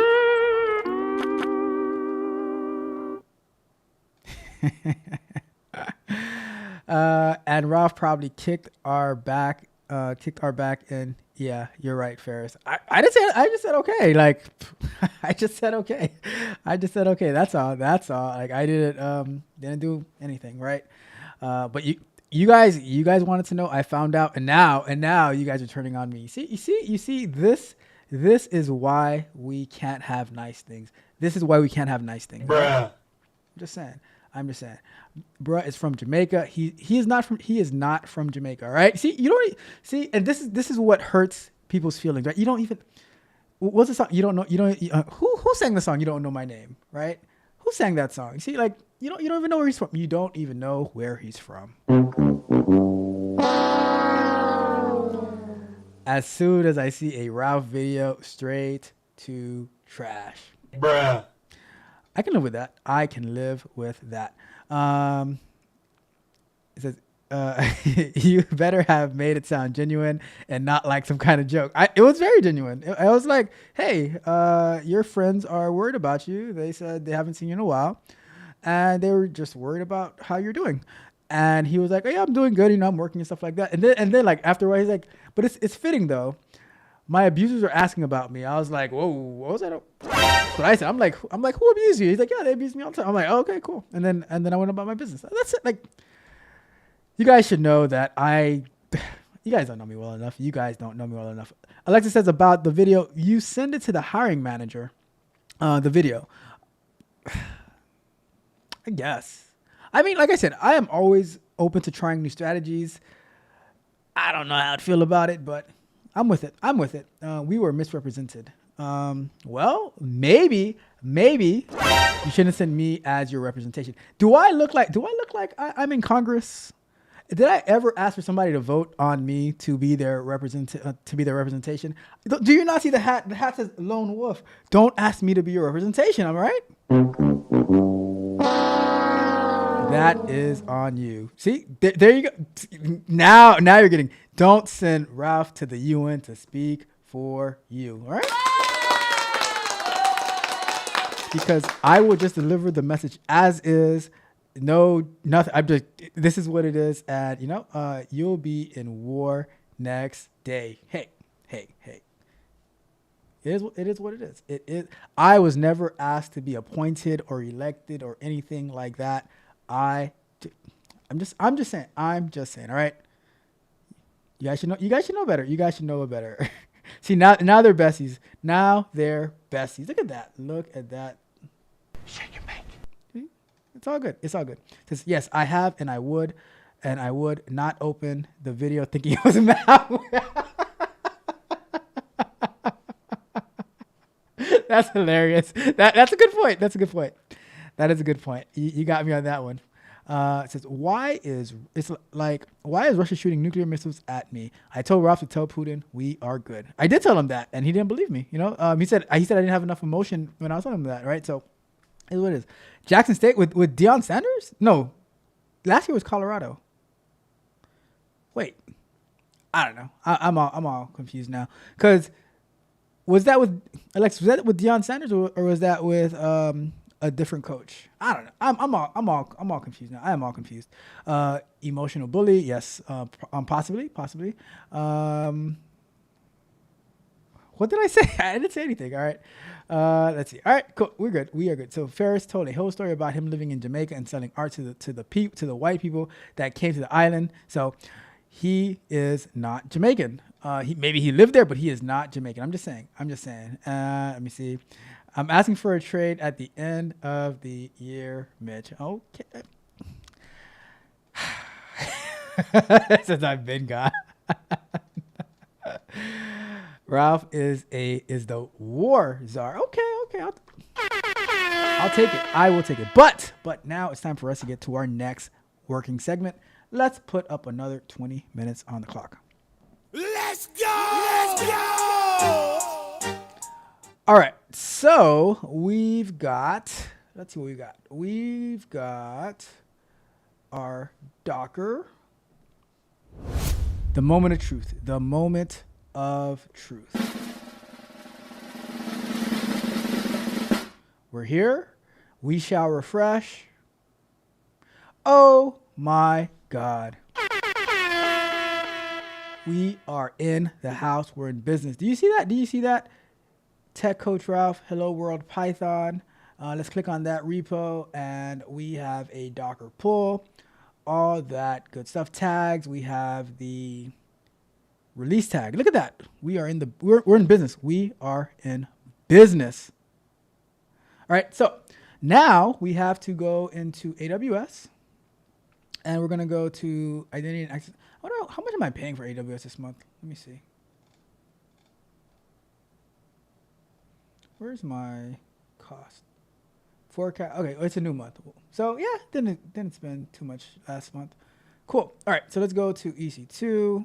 And Ralph probably kicked our back and yeah, you're right, Ferris. I just said okay. Like I just said okay. That's all. Like I didn't do anything, right? But you guys wanted to know. I found out, and now you guys are turning on me. You see this is why we can't have nice things. This is why we can't have nice things. Bruh. I'm just saying. Bruh is from Jamaica. He is not from Jamaica. All right. See, you don't see, and this is what hurts people's feelings, right? You don't even. What's the song? You don't know. You don't. Who sang the song? You don't know my name, right? Who sang that song? See, like you don't even know where he's from. You don't even know where he's from. as soon as I see a Ralph video, straight to trash. Bruh. I can live with that. I can live with that. It says, you better have made it sound genuine and not like some kind of joke. It was very genuine. I was like, hey, your friends are worried about you. They said they haven't seen you in a while. And they were just worried about how you're doing. And he was like, oh, yeah, I'm doing good. You know, I'm working and stuff like that. And then like after a while, he's like, but it's fitting though. My abusers are asking about me. I was like, whoa, what was that? That's what I said. I'm like, who abused you? He's like, yeah, they abused me all the time. I'm like, oh, okay, cool. And then I went about my business. That's it. Like, you guys should know that you guys don't know me well enough. You guys don't know me well enough. Alexa says about the video, you send it to the hiring manager, the video. I guess. I mean, like I said, I am always open to trying new strategies. I don't know how to feel about it, but I'm with it. We were misrepresented. Well, maybe you shouldn't send me as your representation. Do I look like I'm in Congress? Did I ever ask for somebody to vote on me to be their representation? Do you not see the hat? The hat says Lone Wolf. Don't ask me to be your representation. Am I right? That is on you. See, there you go. Now you're getting. Don't send Ralph to the UN to speak for you. All right? Because I will just deliver the message as is. No, nothing. This is what it is. And, you'll be in war next day. Hey. It is what it is. It is. I was never asked to be appointed or elected or anything like that. I'm just saying. All right. You guys should know better. You guys should know better. See, now they're besties. Look at that. Shake your bake. See? It's all good. It says, yes, I have, and I would not open the video thinking it was malware. That's hilarious. That's a good point. That is a good point. You got me on that one. It says, why is Russia shooting nuclear missiles at me? I told Ralph to tell Putin we are good. I did tell him that, and he didn't believe me. He said I didn't have enough emotion when I was telling him that. Right. So, it's what it is. Jackson State with Deion Sanders? No, last year was Colorado. Wait, I don't know. I'm all confused now. Cause was that with Deion Sanders or was that with a different coach? I don't know. I'm all confused now. I am all confused. Emotional bully, yes. Possibly. What did I say? I didn't say anything. All right. Let's see. All right, cool. We're good. We are good. So Ferris told a whole story about him living in Jamaica and selling art to the white people that came to the island. So he is not Jamaican. Maybe he lived there, but he is not Jamaican. I'm just saying. Let me see. I'm asking for a trade at the end of the year, Mitch. Okay. Since I've been gone. Ralph is the war czar. Okay. I'll take it. I will take it. But now it's time for us to get to our next working segment. Let's put up another 20 minutes on the clock. Let's go! All right. So we've got, let's see what we got. We've got our Docker. The moment of truth. The moment of truth. We're here. We shall refresh. Oh my God. We are in the house. We're in business. Do you see that? Tech Coach Ralph, Hello World Python. Let's click on that repo and we have a Docker pull. All that good stuff. Tags. We have the release tag. Look at that. We're in business. We are in business. All right. So now we have to go into AWS and we're going to go to identity and access. I don't know. How much am I paying for AWS this month? Let me see. Where's my cost? Forecast. Okay. It's a new month. So yeah, didn't spend too much last month. Cool. All right. So let's go to EC2.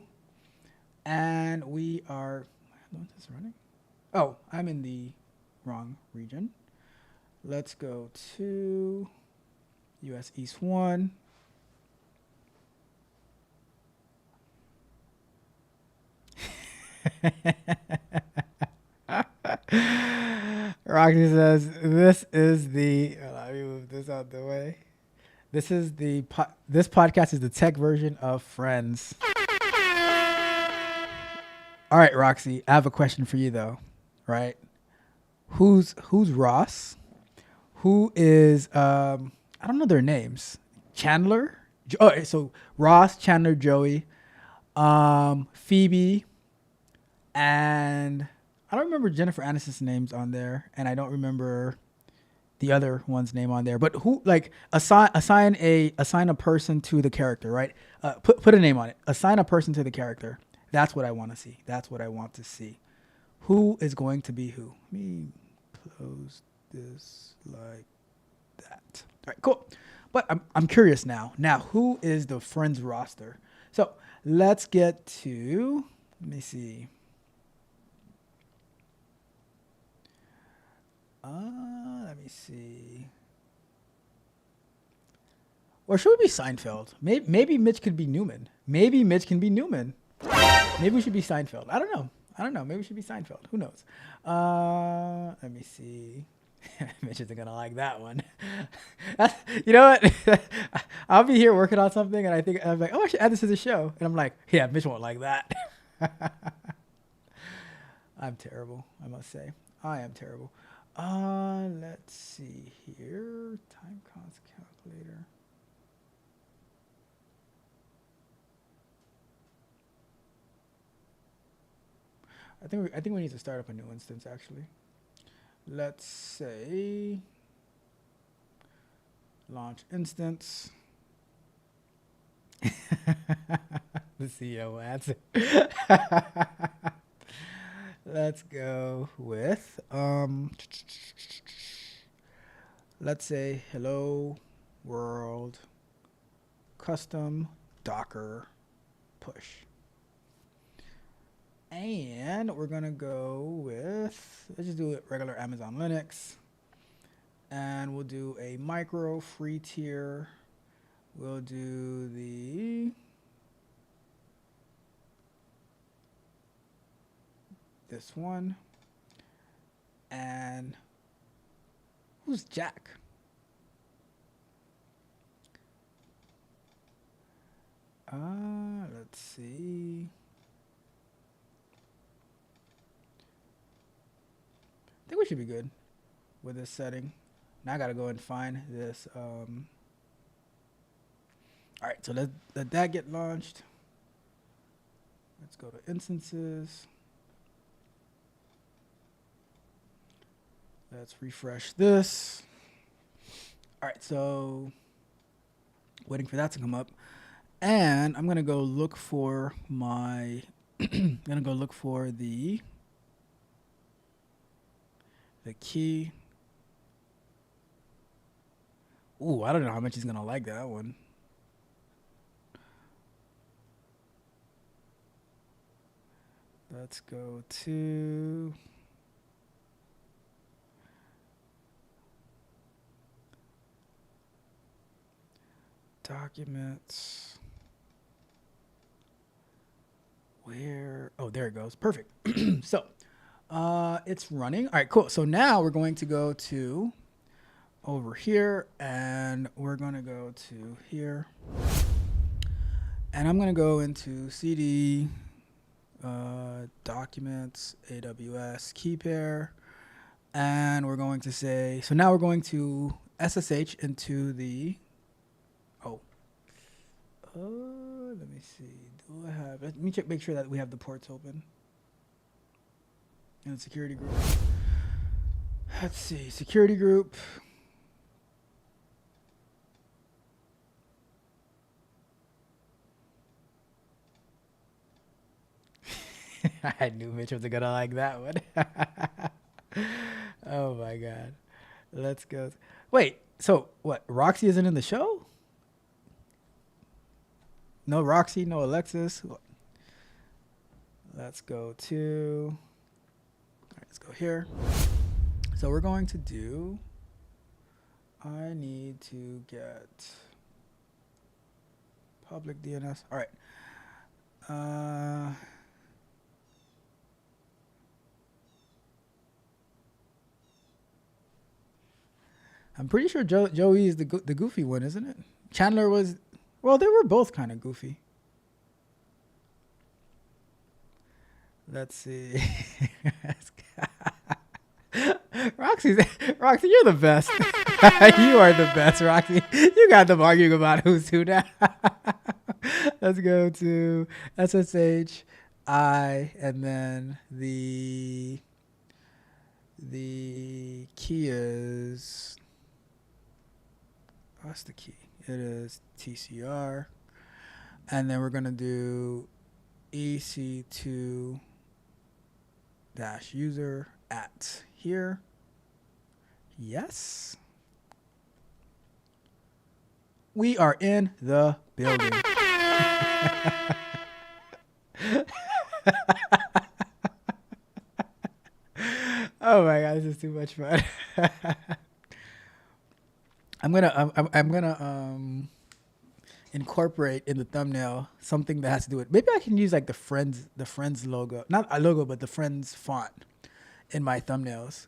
And we are, what is running? Oh, I'm in the wrong region. Let's go to US East 1. Rocky says, this is the, let me move this out the way. This is this podcast is the tech version of Friends. All right, Roxy, I have a question for you though, right? Who's Ross? Who is, I don't know their names. Chandler? Oh, so Ross, Chandler, Joey, Phoebe, and I don't remember Jennifer Aniston's names on there, and I don't remember the other one's name on there. But who, like, assign a person to the character, right? Put a name on it. Assign a person to the character. That's what I want to see. That's what I want to see. Who is going to be who? Let me close this like that. All right, cool. But I'm curious now. Now, who is the Friends roster? So let's get to, let me see. Let me see. Or should it be Seinfeld? Maybe Mitch could be Newman. Maybe Mitch can be Newman. Maybe we should be Seinfeld. I don't know. Maybe we should be Seinfeld. Who knows? Let me see. Mitch isn't gonna like that one. You know what? I'll be here working on something, and I'm like, oh, I should add this to the show, and I'm like, yeah, Mitch won't like that. I'm terrible, I must say. I am terrible. Let's see here. Time cost calculator. I think we need to start up a new instance actually. Let's say launch instance. The CEO answer. Let's go with let's say hello world custom Docker push. And we're gonna go with, let's just do it regular Amazon Linux. And we'll do a micro free tier. We'll do this one. And who's Jack? Let's see. I think we should be good with this setting. Now I gotta go and find this. All right, so let that get launched. Let's go to instances. Let's refresh this. All right, so waiting for that to come up. And I'm gonna go look for my, gonna go look for the key. Ooh, I don't know how much he's gonna like that one. Let's go to documents. Where? Oh, there it goes. Perfect. So it's running. All right, cool. So now we're going to go to over here, and we're going to go to here. And I'm going to go into CD, documents, AWS, key pair. And we're going to say, so now we're going to SSH into the, let me see. Do I have, let me check, make sure that we have the ports open. And security group. Let's see, security group. I knew Mitch was gonna like that one. Oh my God. Let's go. Wait, so what? Roxy isn't in the show? No Roxy, no Alexis. Let's go to, all right, let's go here. So we're going to do, I need to get public DNS. All right. I'm pretty sure Joey is the goofy one, isn't it? Chandler was, well, they were both kind of goofy. Let's see. Roxy, you're the best. You are the best, Roxy. You got them arguing about who's who now. Let's go to SSH I, and then the key is, what's the key? It is TCR, and then we're gonna do EC2 user at here. Yes. We are in the building. Oh my god, this is too much fun. I'm gonna incorporate in the thumbnail something that has to do with, maybe I can use like the friends logo, not a logo, but the Friends font in my thumbnails.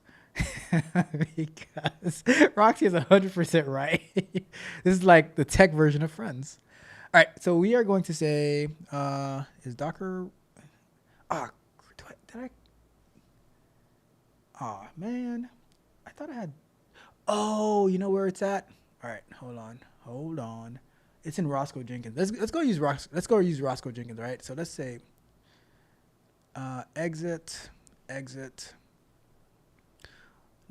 Because Roxy is 100% right. This is like the tech version of Friends. All right, so we are going to say, is Docker, oh man, I thought I had, oh, you know where it's at? All right, hold on. It's in Roscoe Jenkins. Let's go use Roscoe Jenkins, right? So let's say exit.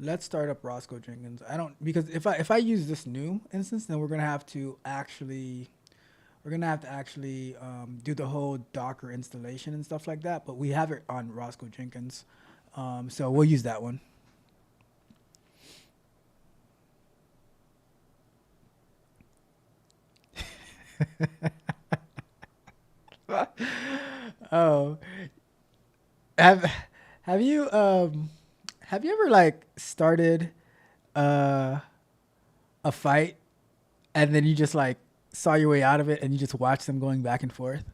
Let's start up Roscoe Jenkins. Because if I use this new instance, then we're gonna have to actually do the whole Docker installation and stuff like that. But we have it on Roscoe Jenkins, so we'll use that one. Oh, have you ever like started a fight and then you just like saw your way out of it and you just watched them going back and forth?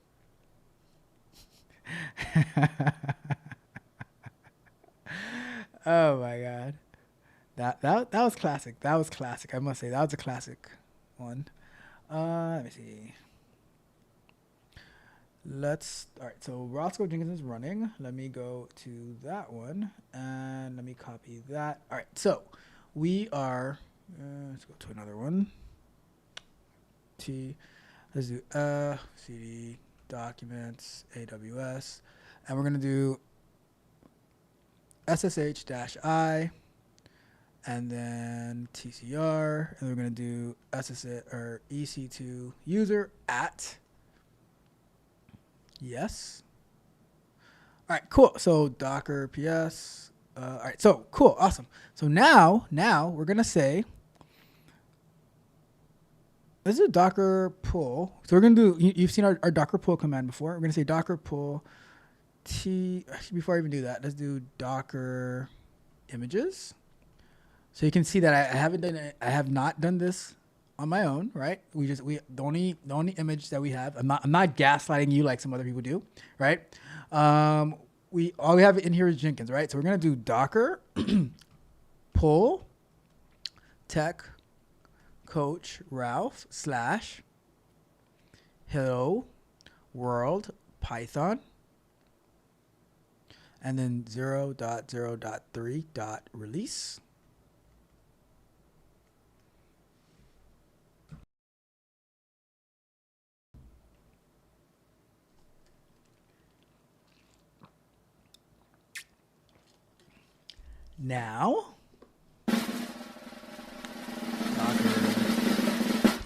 Oh my god, that was classic. That was classic. I must say that was a classic one. Let me see. All right, so Roscoe Jenkins is running. Let me go to that one and let me copy that. All right, so we are, let's go to another one. Let's do CD documents, AWS, and we're going to do SSH-I and then TCR, and we're going to do SSH or EC2 user at. Yes. All right, cool. So Docker PS. All right, so cool, awesome. So now we're gonna say, let's do Docker pull. So we're gonna do. You've seen our Docker pull command before. We're gonna say Docker pull Actually, before I even do that, let's do Docker images. So you can see that I have not done this on my own, right? The only image that we have, I'm not gaslighting you like some other people do, right? All we have in here is Jenkins, right? So we're gonna do Docker pull tech coach Ralph / hello world Python, and then 0.0.3 release. Now, Docker,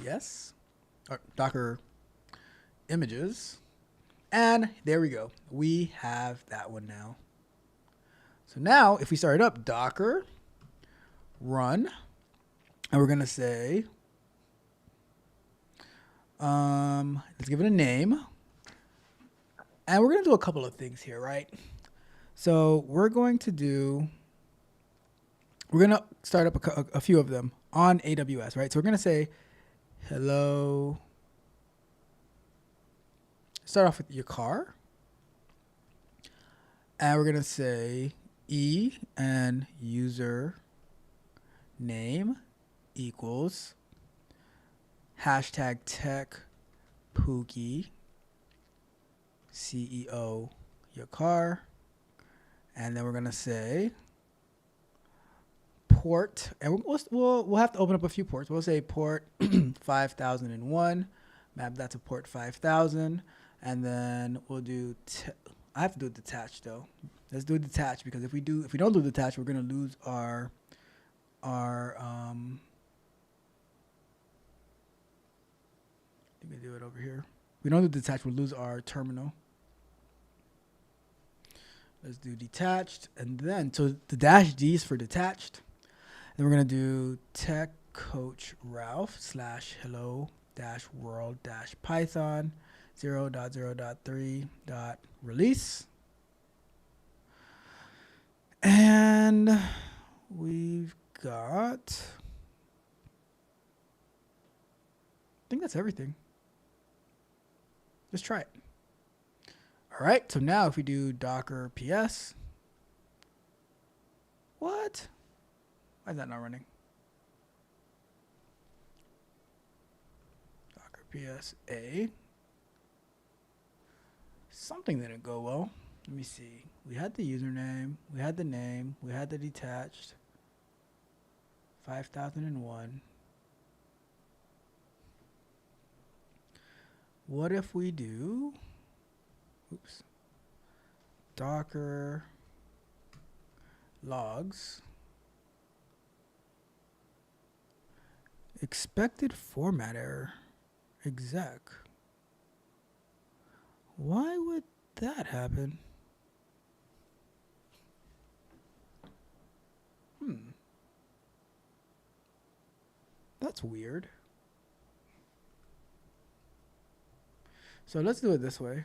yes, or Docker images, and there we go. We have that one now. So now, if we start it up, Docker run, and we're gonna say, let's give it a name, And we're going to do a couple of things here, right? So we're going to start up a few of them on AWS, right? So we're going to say, hello. Start off with your car. And we're going to say E and user name equals hashtag tech Pookie CEO your car. And then we're going to say port, and we'll have to open up a few ports. We'll say port 5001, map that to port 5000, and then we'll do, I have to do it detached though. Let's do it detached, because if we don't do detached, we're going to lose our let me do it over here. If we don't do detached, we'll lose our terminal. Let's do detached, and then, so the dash D is for detached. Then we're going to do tech coach Ralph / hello -world -python 0.0.3.release. And we've got, I think that's everything. Let's try it. All right, so now if we do docker ps, what? Why is that not running? Docker ps a. Something didn't go well. Let me see. We had the username, we had the name, we had the detached 5001. What if we do, oops, docker logs expected format error exec? Why would that happen? That's weird. So let's do it this way.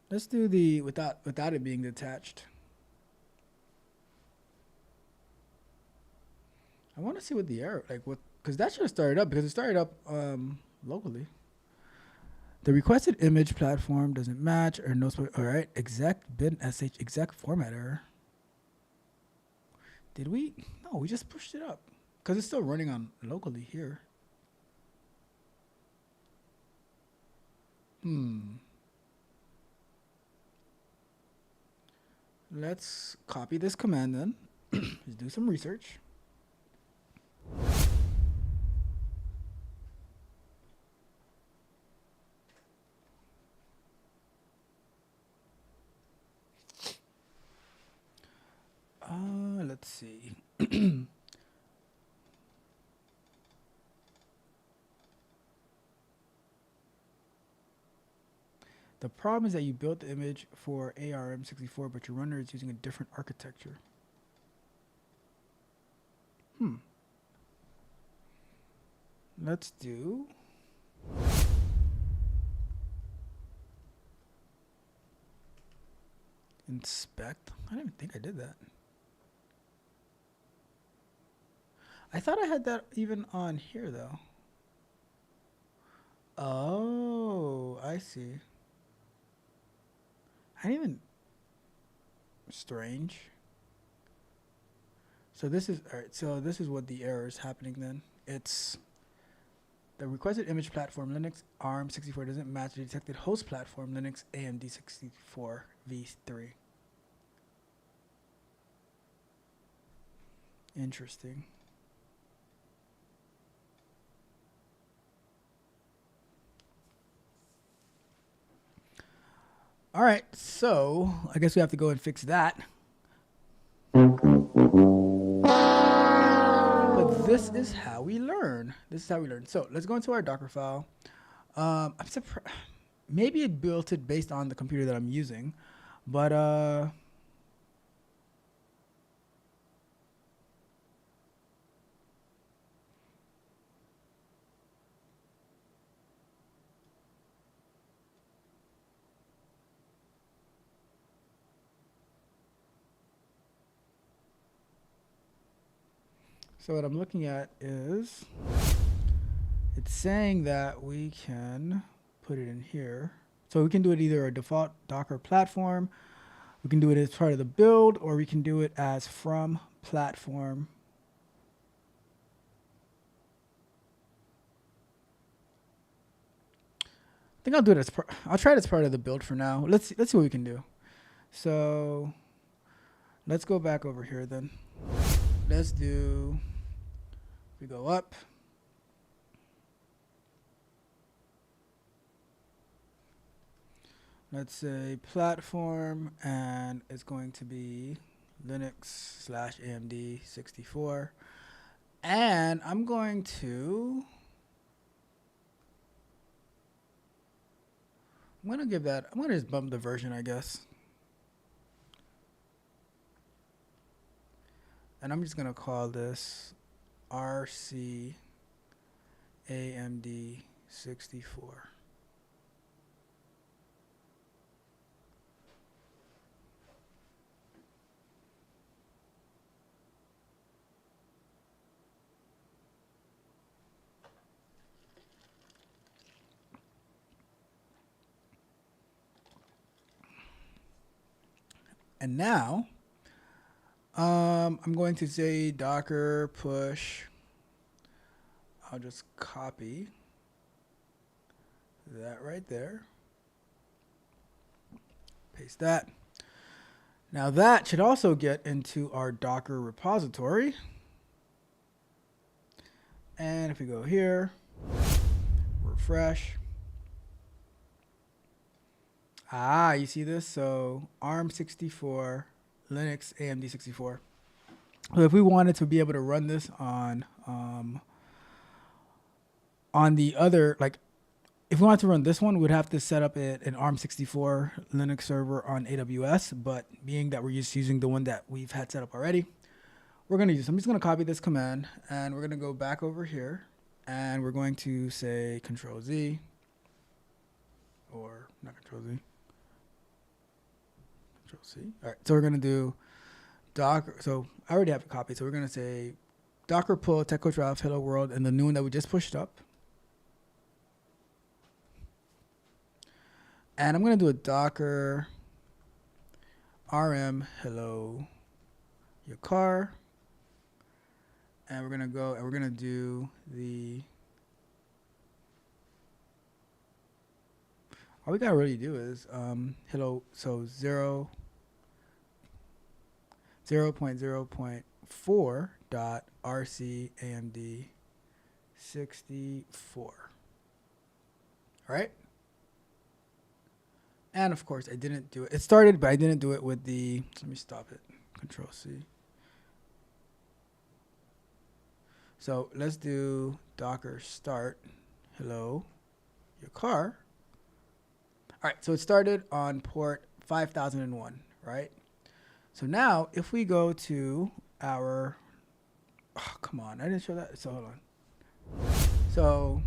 Let's do the without it being detached. I want to see what the error, like what, because that should have started up, because it started up locally. The requested image platform doesn't match, or no. All right, exec bin sh exec format error. Did we? No, we just pushed it up because it's still running on locally here. Let's copy this command then. Let's do some research. Let's see. The problem is that you built the image for ARM64, but your runner is using a different architecture. Let's do inspect. I didn't even think I did that. I thought I had that even on here though. Oh, I see. I didn't even, strange. So this is, all right, so this is what the error is happening then. It's the requested image platform Linux ARM64 doesn't match the detected host platform Linux AMD64 v3. Interesting. All right, so I guess we have to go and fix that. But this is how we learn. So let's go into our Docker file. I'm surprised. Maybe it built it based on the computer that I'm using, but So what I'm looking at is it's saying that we can put it in here. So we can do it either a default Docker platform, we can do it as part of the build, or we can do it as from platform. I think I'll do it as I'll try it as part of the build for now. Let's see what we can do. So let's go back over here then. Let's do, we go up. Let's say platform, and it's going to be Linux/AMD 64. And I'm going to just bump the version, I guess. And I'm just going to call this RC AMD 64. And now I'm going to say docker push. I'll just copy that right there. Paste that. Now that should also get into our Docker repository. And if we go here, refresh. You see this? So ARM64, Linux, AMD 64. So if we wanted to be able to run this on the other, like if we wanted to run this one, we'd have to set up an ARM64 Linux server on AWS. But being that we're just using the one that we've had set up already, we're going to use, I'm just going to copy this command, and we're going to go back over here, and we're going to say Control Z, or not Control Z. Control C. All right, so we're going to do Docker. So I already have it copied. So we're going to say Docker pull TechCoach Ralph hello world, and the new one that we just pushed up. And I'm going to do a Docker RM hello your car. And we're going to go and we're going to do the, all we got to really do is hello, so 0.0.4 dot RC AMD 64. All right. And of course I didn't do it. It started, but I didn't do it with the, let me stop it. Control C. So let's do Docker start hello your car. All right, so it started on port 5001, right? So now if we go to our, oh, come on, I didn't show that. So hold on. So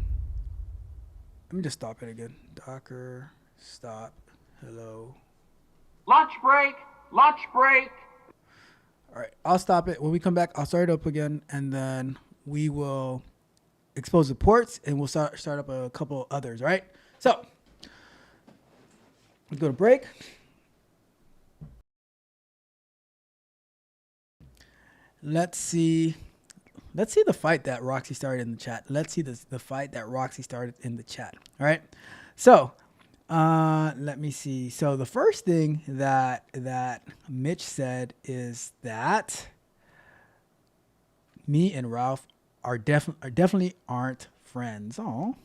let me just stop it again. Docker stop hello. Lunch break! Lunch break! All right, I'll stop it. When we come back, I'll start it up again, and then we will expose the ports, and we'll start up a couple others, right? So we go to break. Let's see the fight that Roxy started in the chat. Let's see the fight that Roxy started in the chat. All right. So let me see. So the first thing that Mitch said is that me and Ralph definitely aren't friends. Oh.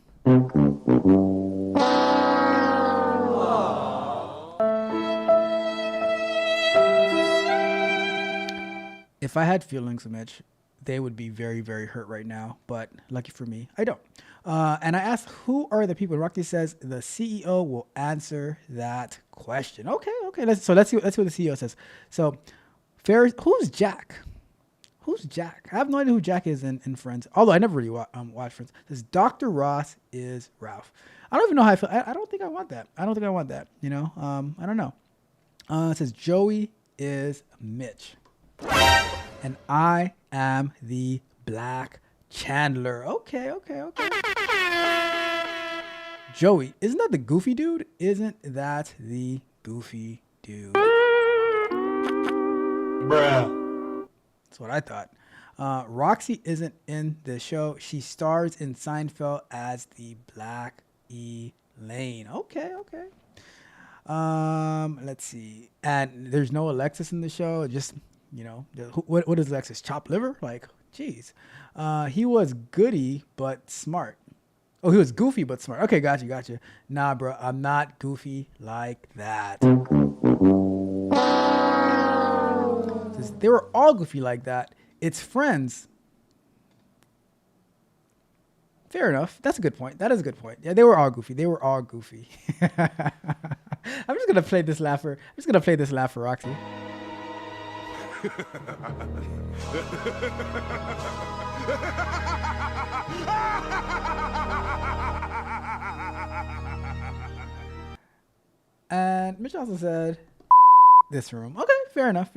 If I had feelings, Mitch, they would be very, very hurt right now. But lucky for me, I don't. And I asked, who are the people? Rocky says the CEO will answer that question. Okay. Let's see what the CEO says. So, who's Jack? Who's Jack? I have no idea who Jack is in Friends. Although I never really watch Friends. It says Dr. Ross is Ralph. I don't even know how I feel. I don't think I want that. I You know, I don't know. It says Joey is Mitch. And I am the Black Chandler. Okay. Joey, isn't that the goofy dude? Isn't that the goofy dude? Bruh. That's what I thought. Roxy isn't in the show. She stars in Seinfeld as the Black Elaine. Okay. Let's see. And there's no Alexis in the show. Just, what is Alexis? Chopped liver? Like, geez. He was goody but smart. Oh, he was goofy but smart. Okay, gotcha. Nah, bro, I'm not goofy like that. They were all goofy like that. It's Friends. Fair enough. That's a good point. That is a good point. Yeah, they were all goofy. I'm just gonna play this laugh for Roxy. And Mitch also said this room. Okay, fair enough.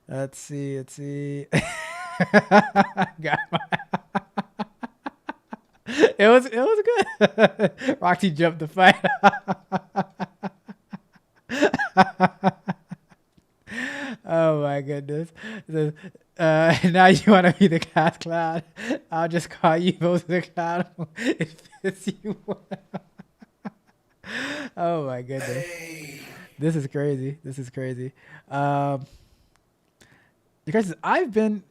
Let's see. Got my it was good. Roxy jumped the fight. Oh my goodness. Now you want to be the cat cloud. I'll just call you both the cloud. It fits you well. Oh my goodness. Hey. This is crazy. You guys, I've been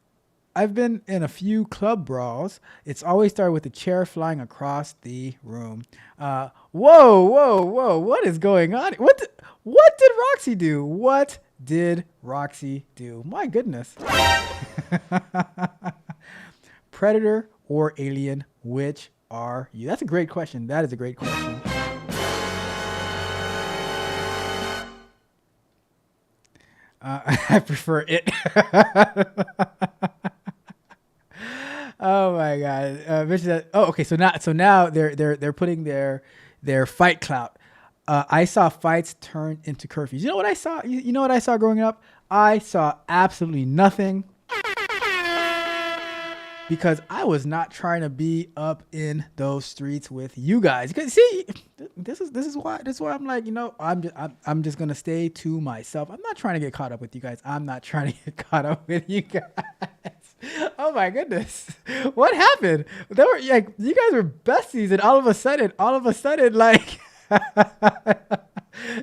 in a few club brawls. It's always started with a chair flying across the room. Whoa. What is going on? What did Roxy do? My goodness. Predator or alien, which are you? That's a great question. That is a great question. I prefer it. Oh my God! Okay. So now they're putting their fight clout. I saw fights turn into curfews. You know what I saw? You know what I saw growing up? I saw absolutely nothing because I was not trying to be up in those streets with you guys. Because see, this is why I'm like, I'm just gonna stay to myself. I'm not trying to get caught up with you guys. Oh my goodness. What happened? They were like, you guys were besties, and all of a sudden, like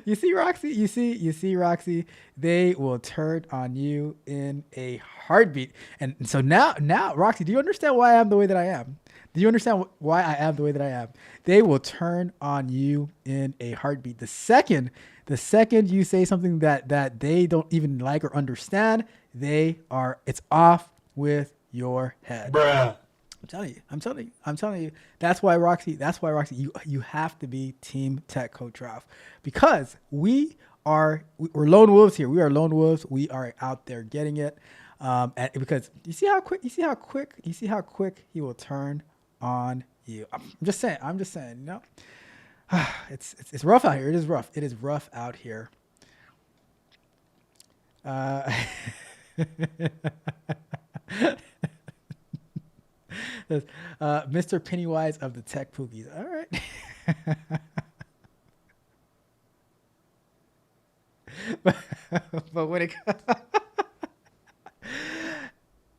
you see Roxy, they will turn on you in a heartbeat. And so now Roxy, do you understand why I am the way that I am? Do you understand why I am the way that I am? They will turn on you in a heartbeat. The second you say something that they don't even like or understand, it's off with your head. Bruh. I'm telling you. That's why Roxy, you have to be Team Tech Coach Ralph, because we're lone wolves here. We are lone wolves. We are out there getting it. Because you see how quick he will turn on you. I'm just saying, it's rough out here. It is rough out here. Mr. Pennywise of the Tech Pookies. All right. but when it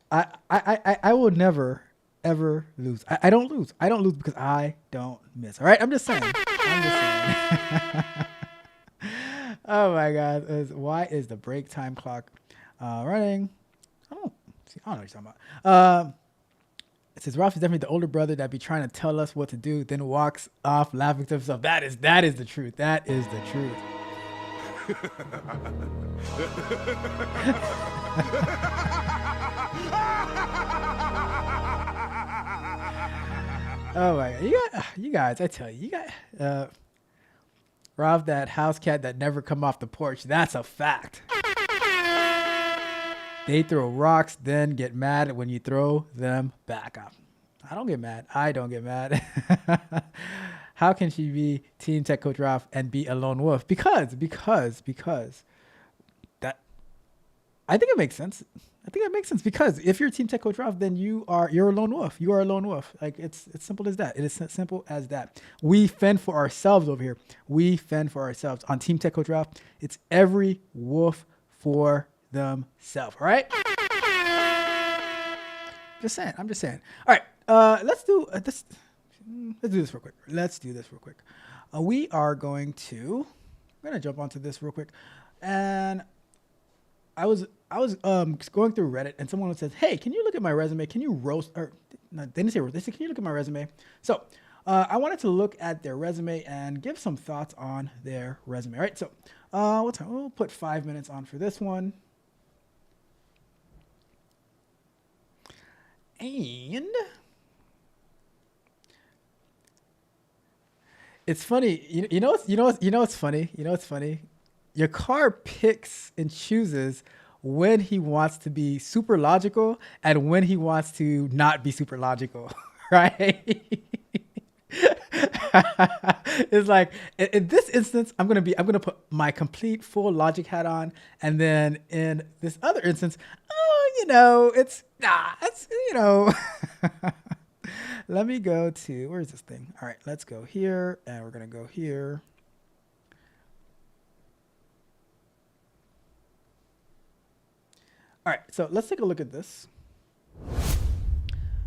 I will never ever lose. I don't lose. I don't lose because I don't miss. All right. I'm just saying. Oh my God. Why is the break time clock running? I don't know what you're talking about. It says Ralph is definitely the older brother that be trying to tell us what to do, then walks off laughing to himself. That is the truth. That is the truth. Oh my God. You guys, I tell you, Ralph, that house cat that never come off the porch. That's a fact. They throw rocks, then get mad when you throw them back up. I don't get mad. How can she be Team Tech Coach Ralph and be a lone wolf? Because that I think it makes sense. I think that makes sense because if you're Team Tech Coach Ralph, then you're a lone wolf. You are a lone wolf. Like it's simple as that. It is simple as that. We fend for ourselves over here. We fend for ourselves on Team Tech Coach Ralph. It's every wolf for themselves. All right. Just saying. I'm just saying. All right. Let's do this. Let's do this real quick. We are going to. I'm gonna jump onto this real quick, and I was going through Reddit, and someone said, "Hey, can you look at my resume? Can you roast?" Or no, they didn't say roast. They said, "Can you look at my resume?" So I wanted to look at their resume and give some thoughts on their resume. All right. So we'll put 5 minutes on for this one, and it's funny. You know what's funny. Your car picks and chooses when he wants to be super logical and when he wants to not be super logical, right? It's like in this instance, I'm gonna put my complete full logic hat on, and then in this other instance, it's Let me go to, where is this thing? All right, let's go here, and we're gonna go here. All right, so let's take a look at this.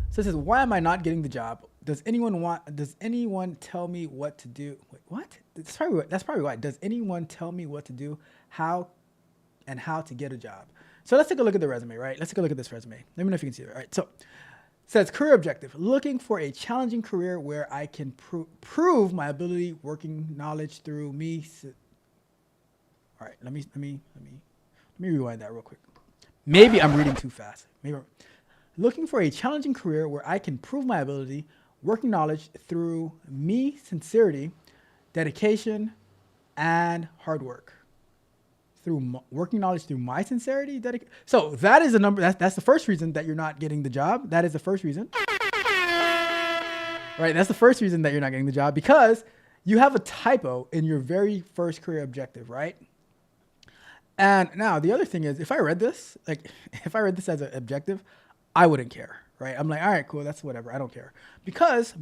So it says, why am I not getting the job? Does anyone tell me what to do? Wait, what? That's probably why. Does anyone tell me what to do? How to get a job? So let's take a look at the resume, right? Let's take a look at this resume. Let me know if you can see it. All right, so it says career objective, looking for a challenging career where I can prove my ability, working knowledge through me. All right, let me rewind that real quick. Maybe I'm reading too fast. Looking for a challenging career where I can prove my ability, working knowledge through me, sincerity, dedication, and hard work. Working knowledge through my sincerity, dedication. So that is a number. That's the first reason that you're not getting the job. That is the first reason. Right. That's the first reason that you're not getting the job, because you have a typo in your very first career objective, right? And now the other thing is, if I read this as an objective, I wouldn't care, right? I'm like, all right, cool, that's whatever. I don't care because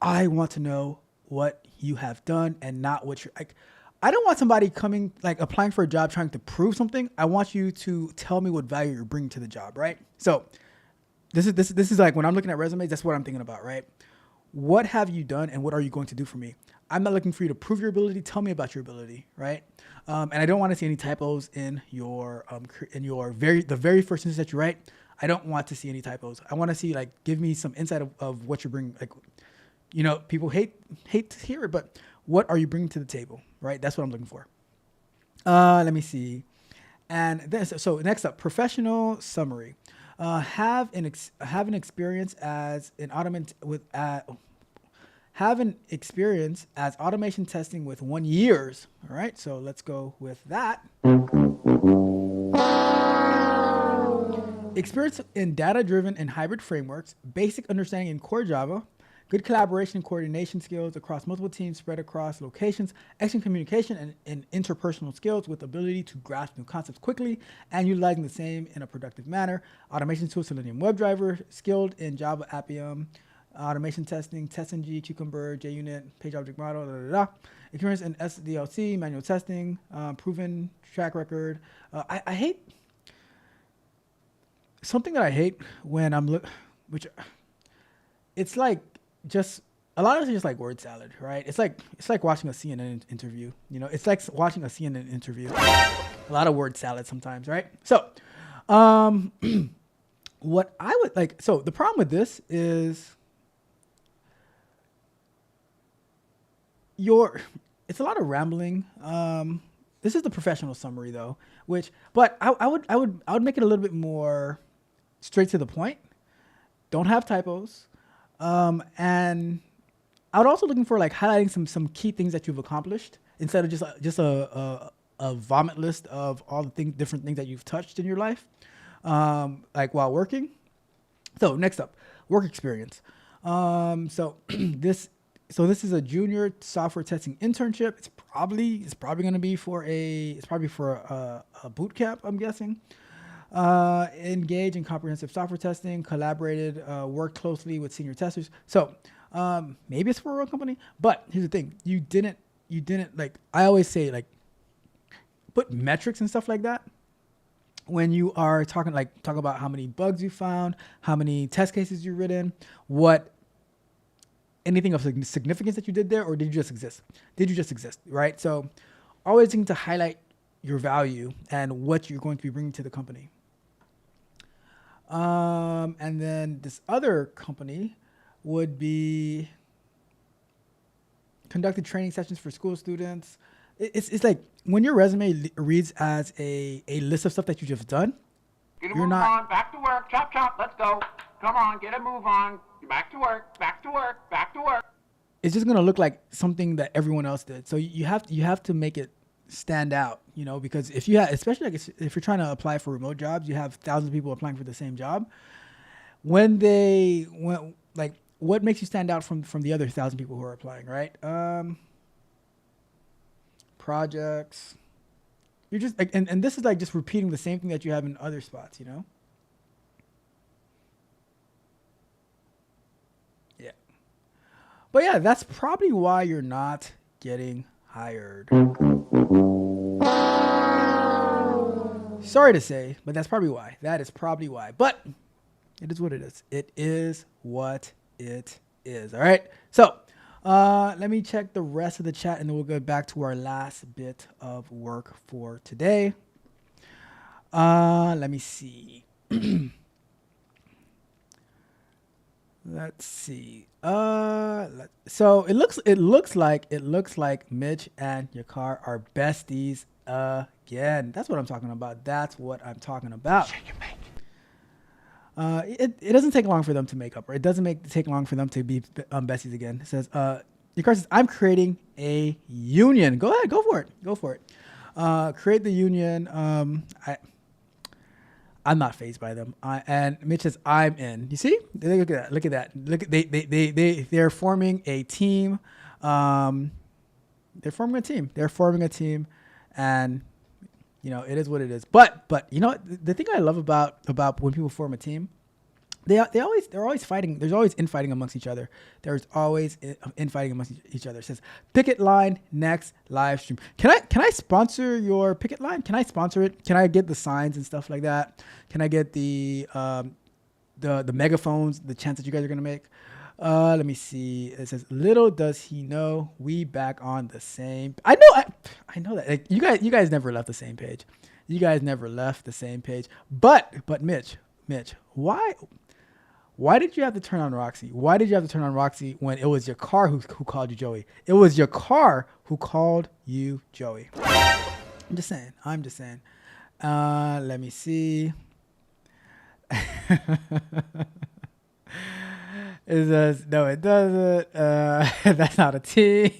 I want to know what you have done and not what you're like. I don't want somebody coming, like applying for a job, trying to prove something. I want you to tell me what value you're bringing to the job, right? So this is like when I'm looking at resumes, that's what I'm thinking about, right? What have you done and what are you going to do for me? I'm not looking for you to prove your ability. Tell me about your ability, right? And I don't want to see any typos in your the very first sentence that you write. I don't want to see any typos. I want to see, like, give me some insight of what you're bringing. Like, people hate to hear it, but what are you bringing to the table, right? That's what I'm looking for. Let me see. And then, so next up, professional summary. Have an experience as automation testing with 1 year. All right, so let's go with that. Experience in data-driven and hybrid frameworks, basic understanding in core Java, good collaboration and coordination skills across multiple teams spread across locations, excellent communication and interpersonal skills with ability to grasp new concepts quickly and utilizing the same in a productive manner. Automation tools, Selenium WebDriver, skilled in Java Appium, automation testing, TestNG, Cucumber, JUnit, page object model, Experience in SDLC, manual testing, proven track record. I hate something that I hate when I'm it's like just a lot of it's just like word salad, right? It's like watching a CNN interview. It's like watching a CNN interview. A lot of word salad sometimes, right? So, what I would like. So the problem with this is it's a lot of rambling. This is the professional summary though, but I would make it a little bit more straight to the point. Don't have typos. And I would also looking for like highlighting some key things that you've accomplished instead of just a vomit list of all the different things that you've touched in your life, like while working. So next up, work experience. So this is a junior software testing internship. It's probably going to be for a boot camp, I'm guessing. Engage in comprehensive software testing, collaborated, worked closely with senior testers. So maybe it's for a real company, but here's the thing: you didn't like. I always say like, put metrics and stuff like that when you are talk about how many bugs you found, how many test cases you've written, what anything of significance that you did there, or did you just exist? Did you just exist, right? So always need to highlight your value and what you're going to be bringing to the company. And then this other company would be conducted training sessions for school students. It's like when your resume reads as a list of stuff that you just done, Get a you're move not. on. Back to work. Chop, chop. Let's go. Come on, get a move on. Back to work. Back to work. Back to work. It's just gonna look like something that everyone else did. So you have to make it stand out, you know, because if you have, especially like if you're trying to apply for remote jobs, you have thousands of people applying for the same job. When like, what makes you stand out from the other 1,000 people who are applying, right? Projects. You're just like, and this is like just repeating the same thing that you have in other spots, you know? Yeah. But yeah, that's probably why you're not getting hired. Sorry to say, but that's probably why. That is probably why. But it is what it is. It is what it is. All right. So let me check the rest of the chat and then we'll go back to our last bit of work for today. Let me see. Let's see. So it looks like Mitch and Yakar are besties again. That's what I'm talking about. That's what I'm talking about. Shake and bake. It doesn't take long for them to make up, or it doesn't take long for them to be besties again. It says, Yakar says, I'm creating a union. Go ahead, go for it. Create the union. I'm not fazed by them. And Mitch says, I'm in. You see? Look at that. They're forming a team. They're forming a team, and you know, it is what it is. But you know, the thing I love about when people form a team, they're always fighting. There's always infighting amongst each other. There's always infighting amongst each other. It says picket line next live stream. Can I sponsor your picket line? Can I sponsor it? Can I get the signs and stuff like that? Can I get the megaphones? The chance that you guys are gonna make. Let me see. It says, little does he know we back on the same. I know that. Like, you guys never left the same page. You guys never left the same page. But Mitch, why did you have to turn on Roxy? Why did you have to turn on Roxy when it was your car who called you Joey? It was your car who called you Joey. I'm just saying. Let me see. It says, no, it doesn't. That's not a team.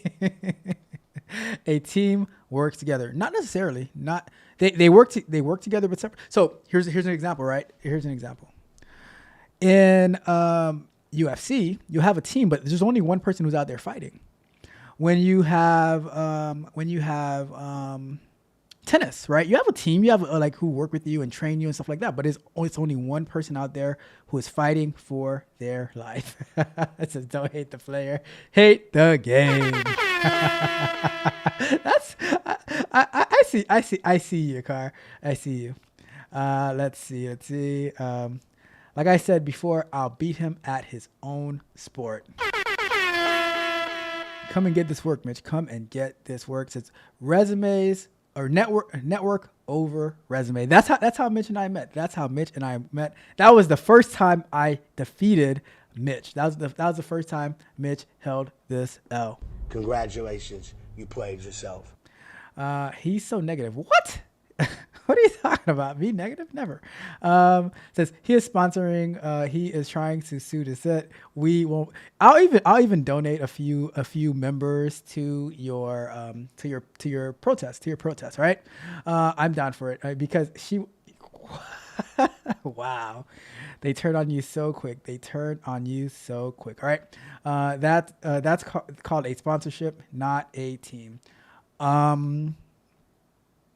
A team works together. Not necessarily. They work together, but separate. So here's an example, right? Here's an example. In UFC, you have a team, but there's only one person who's out there fighting. When you have tennis, right? You have a team. You have like who work with you and train you and stuff like that. But it's only one person out there who is fighting for their life. It says, "Don't hate the player, hate the game." That's I see you, Car. I see you. Let's see. Like I said before, I'll beat him at his own sport. Come and get this work, Mitch. Come and get this work. It says resumes or network over resume. That's how Mitch and I met. That was the first time I defeated Mitch. That was the first time Mitch held this L. Congratulations, you played yourself. He's so negative. What? What are you talking about? Be negative? Never. Says he is sponsoring. He is trying to sue to set. We won't. I'll even donate a few members to your protest. Right? I'm down for it because she. Wow, they turn on you so quick. All right. That's called a sponsorship, not a team.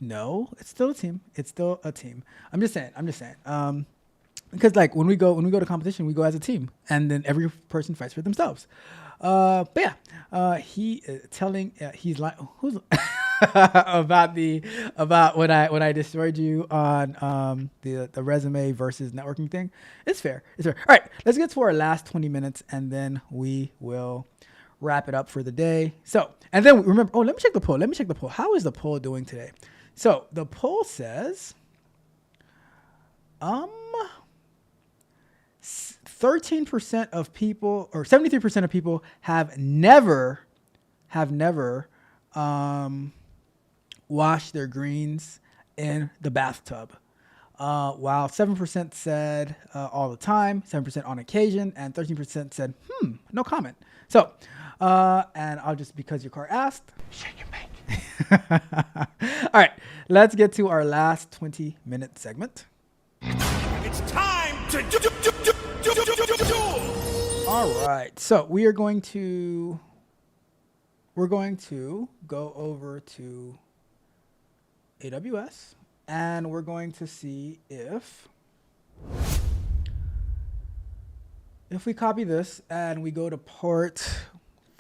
No, it's still a team. It's still a team. I'm just saying. Because like when we go to competition, we go as a team, and then every person fights for themselves. But yeah, he telling he's like who's about when I destroyed you on the resume versus networking thing. It's fair. It's fair. All right, let's get to our last 20 minutes, and then we will wrap it up for the day. So, and then remember, let me check the poll. How is the poll doing today? So the poll says, 13% of people, or 73% of people have never washed their greens in the bathtub. While 7% said all the time, 7% on occasion, and 13% said, no comment. So, and I'll just, because your car asked. Shake and bake. All right, let's get to our last 20-minute segment. It's time to do. All right, so we're going to go over to AWS, and we're going to see if we copy this and we go to port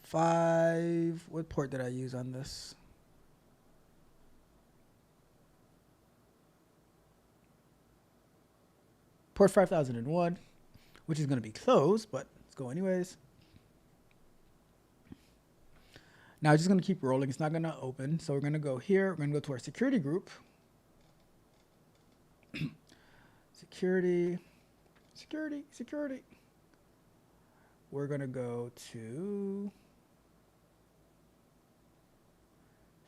5. What port did I use on this? Port 5001, which is going to be closed, but let's go anyways. Now it's just going to keep rolling. It's not going to open. So we're going to go here. We're going to go to our security group. Security. We're going to go to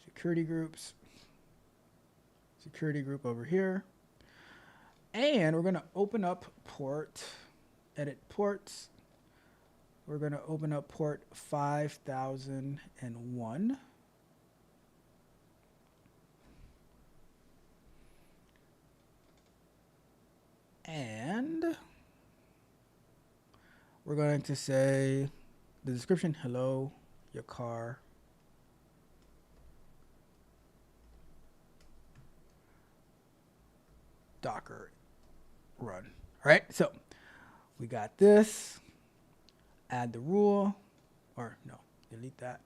security groups. Security group over here. And we're going to open up edit ports. We're going to open up port 5001. And we're going to say the description, hello, your car. Docker run. All right, so we got this. Add the rule, or no, delete that.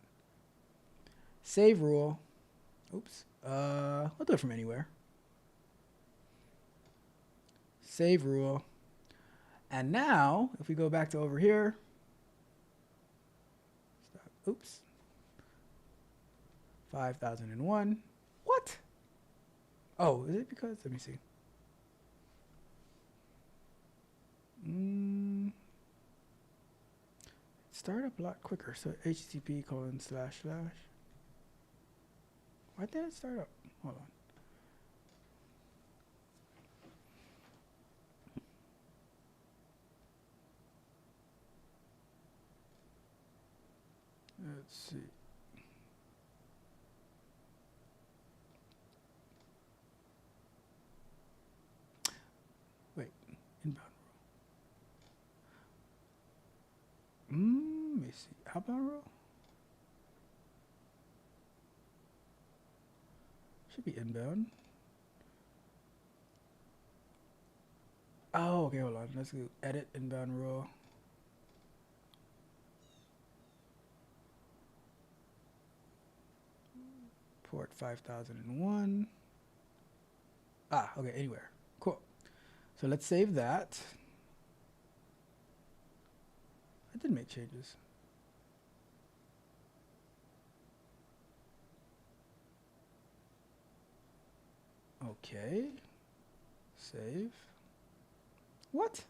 Save rule. Oops. I'll do it from anywhere. Save rule. And now, if we go back to over here, oops. 5001. What? Oh, is it because? Let me see. Start up a lot quicker. So http:// Why didn't it start up? Hold on. Let's see. Wait, inbound rule. Let me see. Outbound rule? Should be inbound. Oh, okay, hold on. Let's go edit inbound rule. Port 5001. Okay, anywhere. Cool. So let's save that. I did make changes. Okay. Save. What?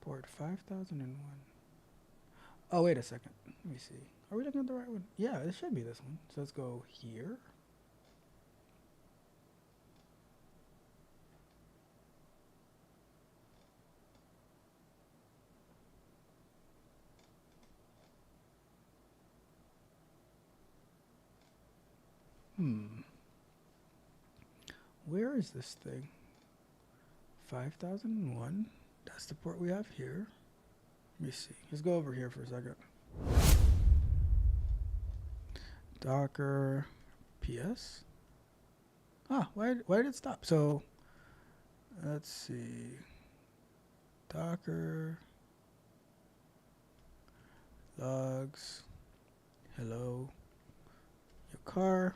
Port 5001. Oh, wait a second. Let me see. Are we looking at the right one? Yeah, it should be this one. So let's go here. Where is this thing? 5001. That's the port we have here. Let me see. Let's go over here for a second. Docker PS. Ah, why did it stop? So let's see. Docker logs. Hello. Your car.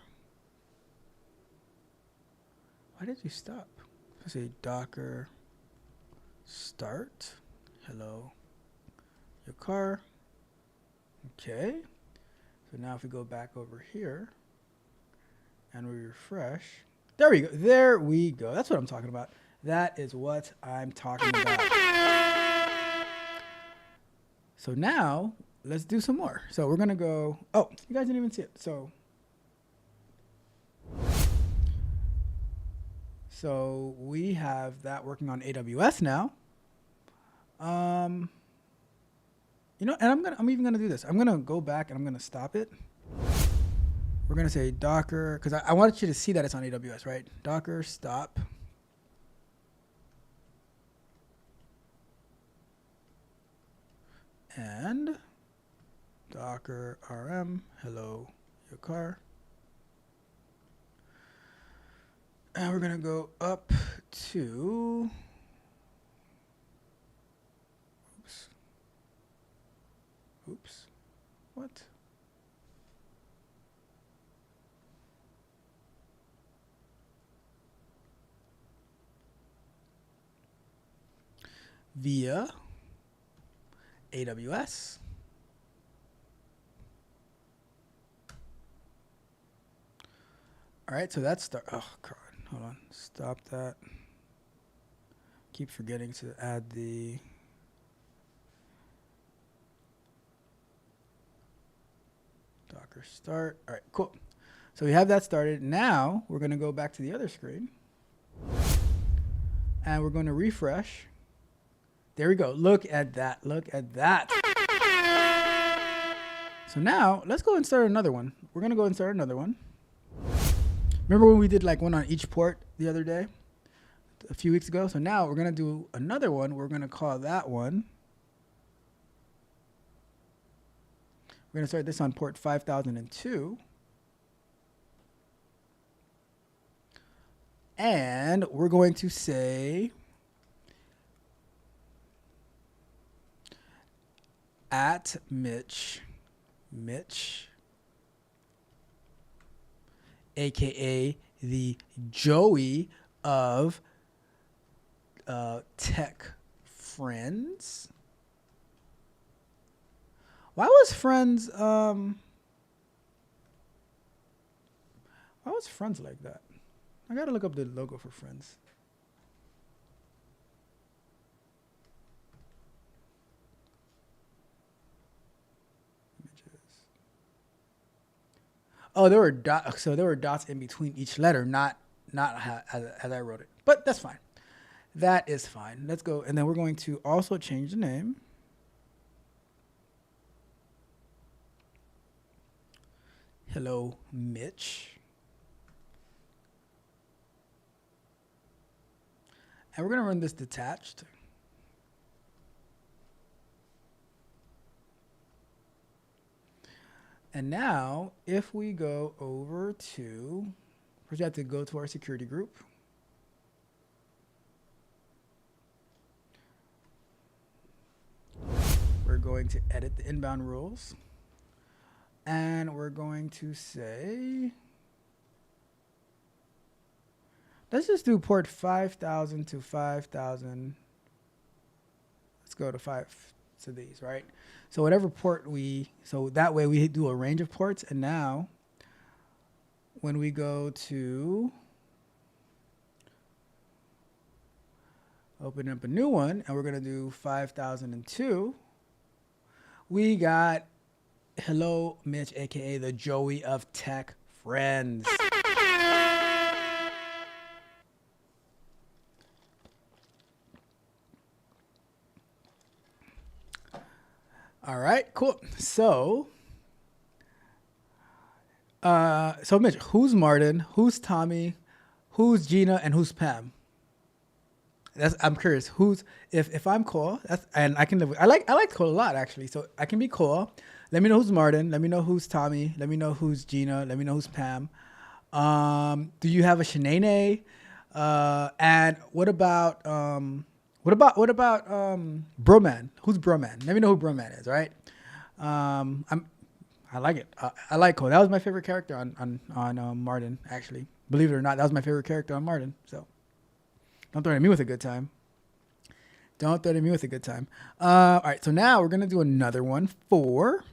Why did you stop? Let's say Docker start. Hello. Your car. Okay. So now if we go back over here and we refresh, there we go. There we go. That's what I'm talking about. That is what I'm talking about. So now let's do some more. So we're going to go. Oh, you guys didn't even see it. So we have that working on AWS now. You know, and I'm even gonna do this. I'm gonna go back and I'm gonna stop it. We're gonna say Docker, because I wanted you to see that it's on AWS, right? Docker stop. And Docker RM, hello, your car. And we're gonna go up to, oops, what? Via AWS. All right, so that's start. Oh God, hold on, stop that. Keep forgetting to add the Docker start. All right, cool. So we have that started. Now we're going to go back to the other screen. And we're going to refresh. There we go. Look at that. Look at that. So now let's go and start another one. We're going to go and start another one. Remember when we did like one on each port the other day? A few weeks ago? So now we're going to do another one. We're going to call that one. We're going to start this on port 5002. And we're going to say at Mitch, aka the Joey of Tech Friends. Why was Friends like that? I gotta look up the logo for Friends. Images. Oh, there were dots. So there were dots in between each letter, not as I wrote it. But that's fine. That is fine. Let's go, and then we're going to also change the name. Hello, Mitch. And we're going to run this detached. And now, if we go over to, first we have to go to our security group. We're going to edit the inbound rules. And we're going to say, let's just do port 5000 to 5000. Let's go to 5 to these, right? So whatever port so that way we do a range of ports. And now when we go to open up a new one, and we're going to do 5002, we got hello, Mitch, aka the Joey of Tech Friends. All right, cool. So Mitch, who's Martin? Who's Tommy? Who's Gina? And who's Pam? I'm curious. Who's if I'm Cole? And I can live with. I like Cole a lot actually. So I can be Cole. Let me know who's Martin. Let me know who's Tommy. Let me know who's Gina. Let me know who's Pam. Do you have a Shanae? And what about Broman? Who's Broman? Let me know who Broman is. All right. I like it. I like Cole. That was my favorite character on Martin. Actually, believe it or not, that was my favorite character on Martin. So don't threaten me with a good time. Don't threaten me with a good time. All right. So now we're gonna do another one for.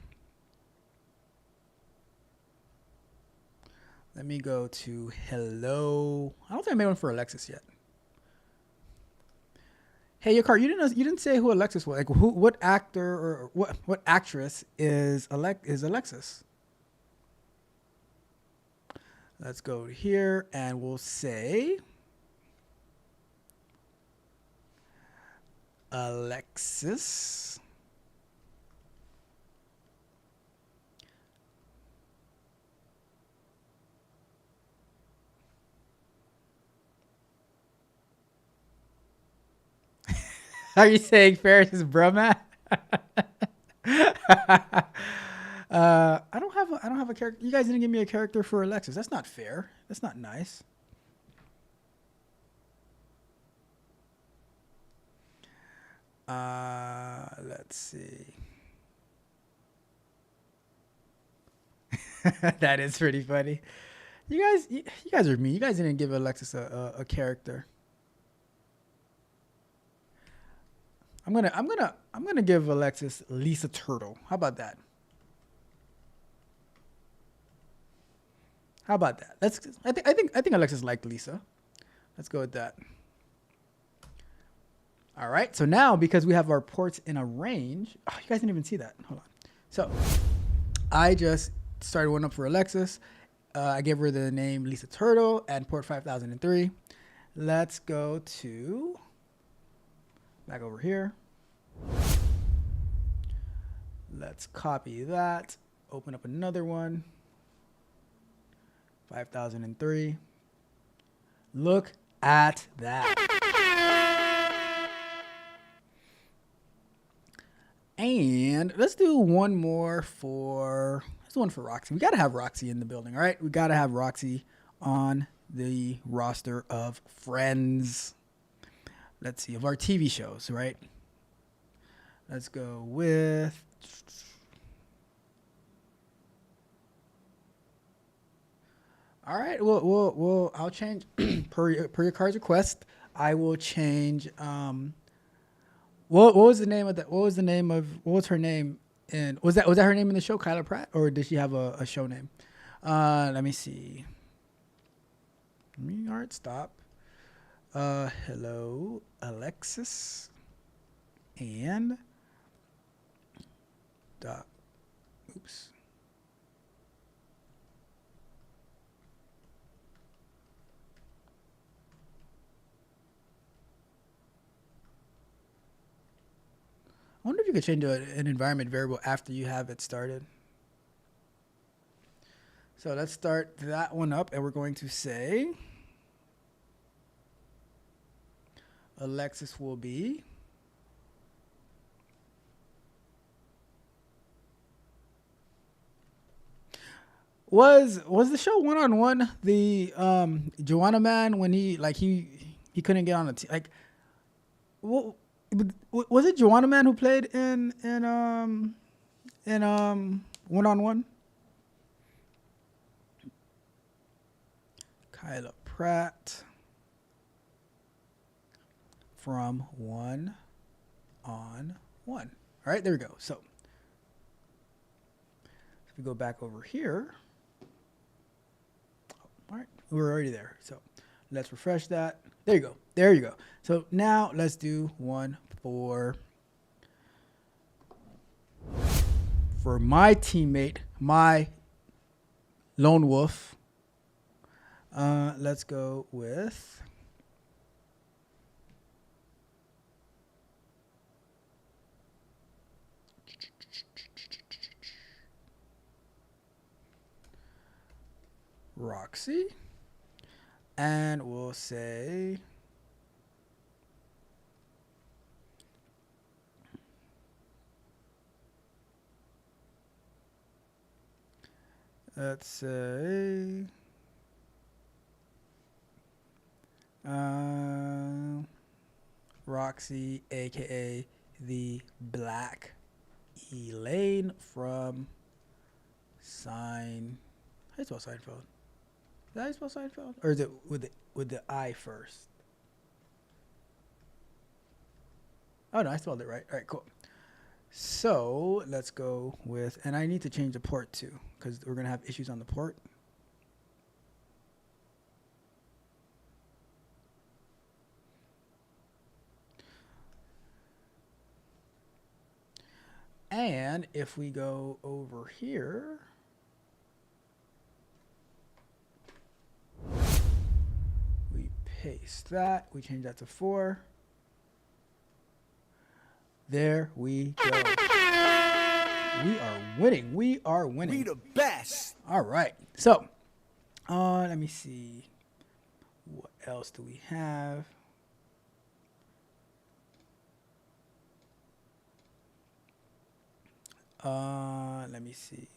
Let me go to hello. I don't think I made one for Alexis yet. Hey, Yakar, you didn't say who Alexis was. Like, what actor or what actress is Alexis? Let's go here and we'll say Alexis. Are you saying Ferris is Brahma? I don't have a character. You guys didn't give me a character for Alexis. That's not fair. That's not nice. Let's see. That is pretty funny. You guys are mean. You guys didn't give Alexis a character. I'm gonna give Alexis Lisa Turtle. How about that? I think Alexis liked Lisa. Let's go with that. All right. So now, because we have our ports in a range, oh, you guys didn't even see that. Hold on. So I just started one up for Alexis. I gave her the name Lisa Turtle and port 5003. Let's go to back over here. Let's copy that. Open up another one. 5003. Look at that. And let's do one more for, let's do one for Roxy. We got to have Roxy in the building, all right? We got to have Roxy on the roster of Friends. Let's see, of our TV shows, right? Let's go with, all right. I'll change per your card's request. I will change. What was the name of that? What was her name? And was that her name in the show, Kyla Pratt, or did she have a show name? Let me see. All right, stop. Hello, Alexis, and oops. I wonder if you could change an environment variable after you have it started. So let's start that one up, and we're going to say Alexis will be was the show One-on-One the Joanna man when he couldn't get on a team, like what was it? Joanna man who played in One-on-One? Kyla Pratt from One-on-One. All right, there we go. So if we go back over here, all right, we're already there. So let's refresh that. There you go. There you go. So now let's do one for my teammate, my lone wolf. Let's go with Roxy, and we'll say let's say Roxy, aka the Black Elaine from Sein. How do you spell Seinfeld? Is that how you spell Seinfeld? Or is it with the I first? Oh no, I spelled it right. All right, cool. So let's go with, and I need to change the port too, because we're gonna have issues on the port. And if we go over here, we paste that, we change that to 4. There we go. We are winning. We are winning. We the best. All right. So, let me see. What else do we have? Let me see.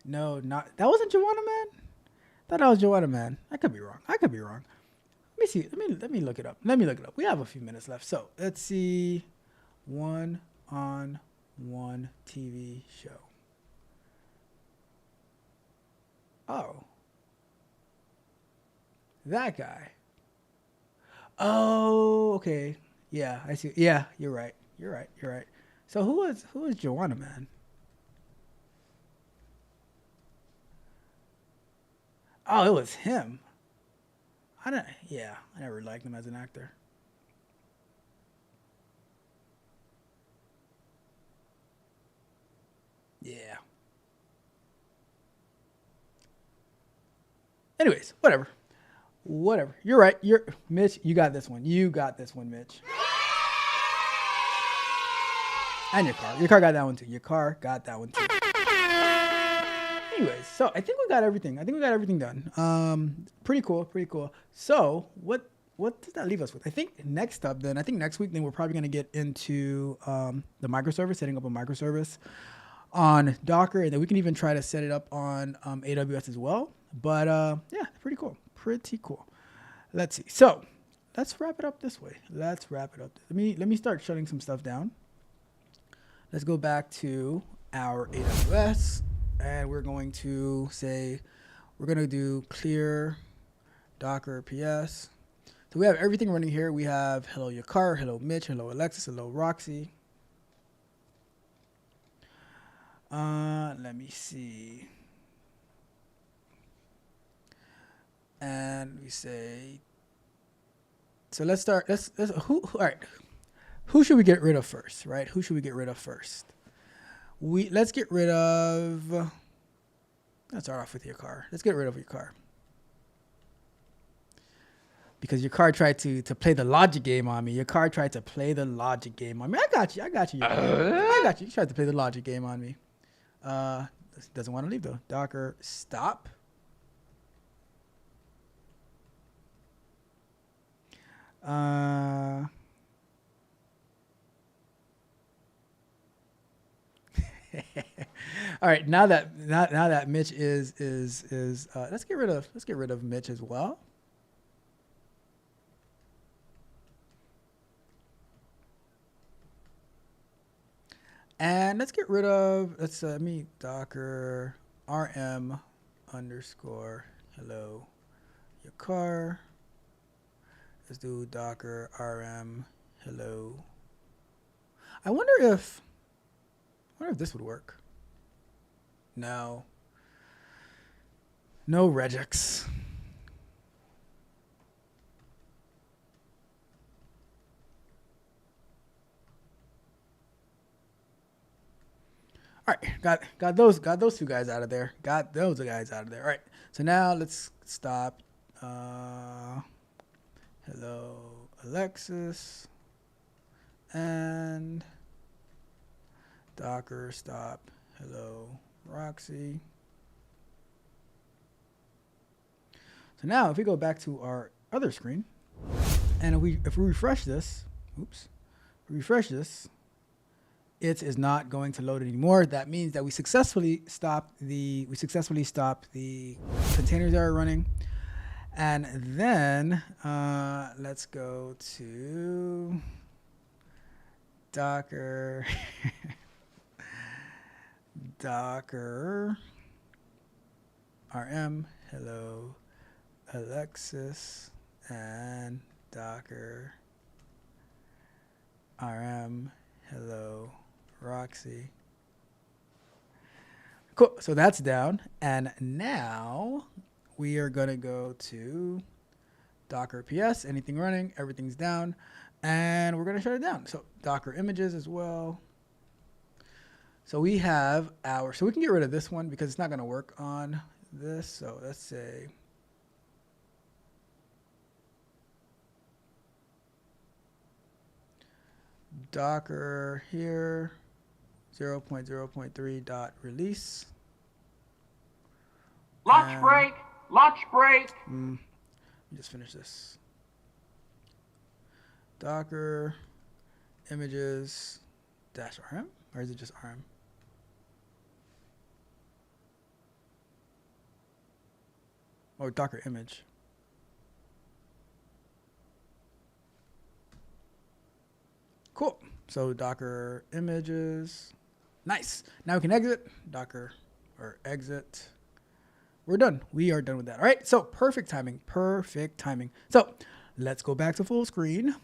No, not that wasn't Joanna Man. Thought that was Joanna Man. I could be wrong. Let me see. Let me look it up. We have a few minutes left. So let's see. 1-on-1 TV show. Oh. That guy. Oh, okay. Yeah, I see. Yeah, you're right. So who is Joanna Man? Oh, it was him. I never liked him as an actor. Yeah. Anyways, whatever. You're right. Mitch, you got this one, Mitch. And your car got that one too. Anyways, so I think we got everything. done. Pretty cool. So what does that leave us with? I think next week, we're probably going to get into the microservice, setting up a microservice on Docker, and then we can even try to set it up on AWS as well. But yeah, pretty cool. Let's see. So let's wrap it up this way. Let me start shutting some stuff down. Let's go back to our AWS, and we're going to do clear Docker PS. So we have everything running here. We have hello Yakar, hello Mitch, hello Alexis, hello Roxy. Let me see. And we say, so let's start. All right. Who should we get rid of first, right? Let's get rid of, let's start off with your car. Let's get rid of your car. Because your car tried to play the logic game on me. I got you. I got you. You tried to play the logic game on me. Doesn't want to leave though. Docker stop. All right, now that Mitch is let's get rid of Mitch as well. And let's get rid of Docker rm _ hello your car. Let's do Docker rm hello. I wonder if this would work. No regex. All right, got those two guys out of there. All right, so now let's stop. Hello Alexis and Docker stop. Hello Roxy. So now if we go back to our other screen, and if we refresh this, it is not going to load anymore. That means that we successfully stopped the containers that are running. And then let's go to Docker Docker RM hello Alexis and Docker RM hello Roxy. Cool. So that's down. And now we are going to go to Docker PS. Anything running, everything's down. And we're going to shut it down. So Docker images as well. So we have our, so we can get rid of this one because it's not going to work on this. So let's say Docker here 0.0.3 dot release. Lunch break. Lunch break. Let me just finish this. Docker images dash RM, or is it just RM? Or Docker image. Cool. So Docker images. Nice. Now we can exit. Docker or exit. We're done. We are done with that. All right. So perfect timing. Perfect timing. So let's go back to full screen.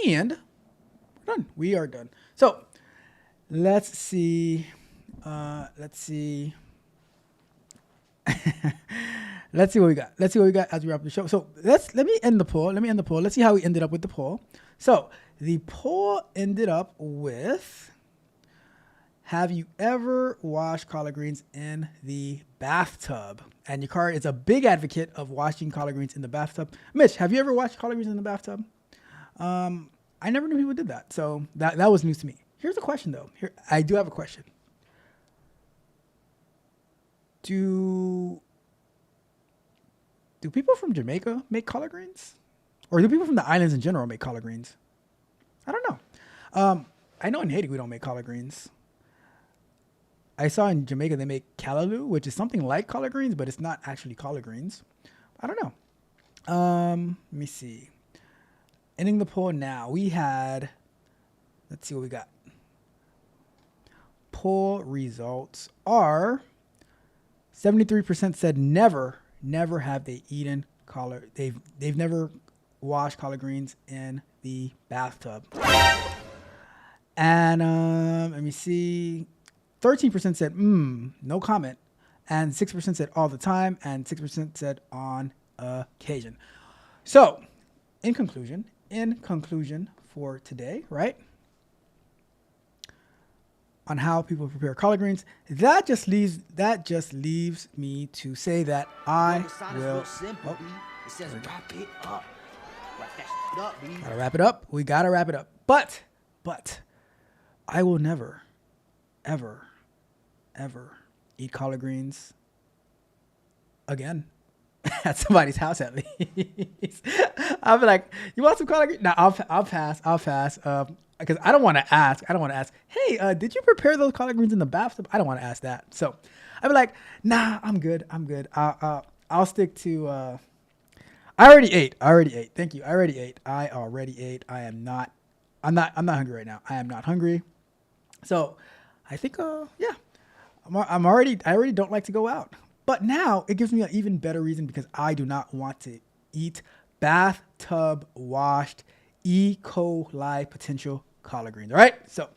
And we're done. We are done. So let's see. Let's see. Let's see what we got. Let's see what we got as we wrap up the show. So let me end the poll. Let's see how we ended up with the poll. So the poll ended up with: have you ever washed collard greens in the bathtub? And Yakar is a big advocate of washing collard greens in the bathtub. Mitch, have you ever washed collard greens in the bathtub? I never knew people did that. So that was news to me. Here's a question though. I do have a question. Do people from Jamaica make collard greens? Or do people from the islands in general make collard greens? I don't know. I know in Haiti we don't make collard greens. I saw in Jamaica they make callaloo, which is something like collard greens, but it's not actually collard greens. I don't know. Let me see. Ending the poll now. We had, let's see what we got. Poll results are 73% said never have they eaten collard. They've never washed collard greens in the bathtub. And let me see. 13% said no comment, and 6% said all the time, and 6% said on occasion. So, in conclusion for today, right? On how people prepare collard greens, that just leaves me to say that I will. It says wrap it up. Wrap that shit up, B. Gotta wrap it up. We gotta wrap it up. But I will never, ever eat collard greens again at somebody's house at least. I'll be like, you want some collard greens? No, I'll pass. Because I don't want to ask. Hey, did you prepare those collard greens in the bathtub? I don't want to ask that. So I'd be like, nah, I'm good. I'll stick to. I already ate. Thank you. I already ate. I'm not hungry right now. I am not hungry. So I think, yeah, I already don't like to go out. But now it gives me an even better reason because I do not want to eat bathtub washed E. coli potential collard greens. All right. So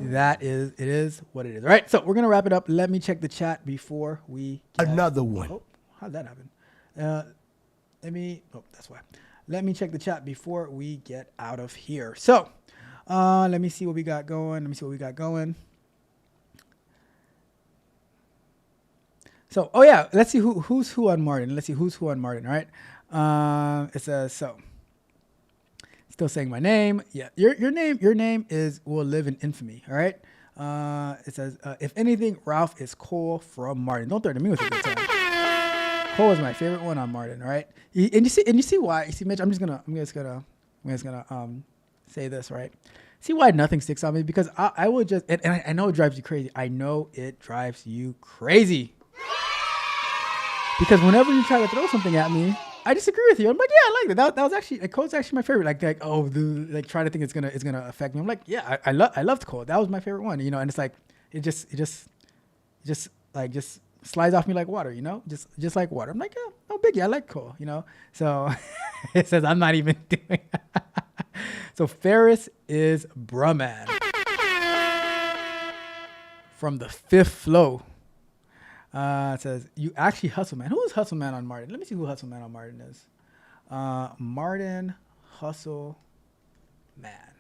it is what it is. All right. So we're going to wrap it up. Let me check the chat before we Another one. Oh, how'd that happen? That's why. Let me check the chat before we get out of here. So, let me see what we got going. So, oh yeah, let's see who's who on Martin. All right. It says so. Still saying my name. Yeah, your name will live in infamy. All right. It says if anything, Ralph is Cole from Martin. Don't threaten me with a good time. Cole is my favorite one on Martin. All right. And you see why? You see, Mitch. I'm just gonna say this, right? See why nothing sticks on me? Because I would just, and I know it drives you crazy. I know it drives you crazy. Because whenever you try to throw something at me, I disagree with you. I'm like, yeah, I like that. That was actually, like, code's actually my favorite. Like, oh, like try to think it's gonna affect me. I'm like, yeah, I loved code. That was my favorite one, you know. And it's like, it just slides off me like water, you know, just like water. I'm like, yeah, no biggie. I like code, you know. So it says I'm not even doing. So Ferris is Brahman from the fifth flow. It says, you actually hustle man. Who is hustle man on Martin? Let me see who hustle man on Martin is. Martin hustle man.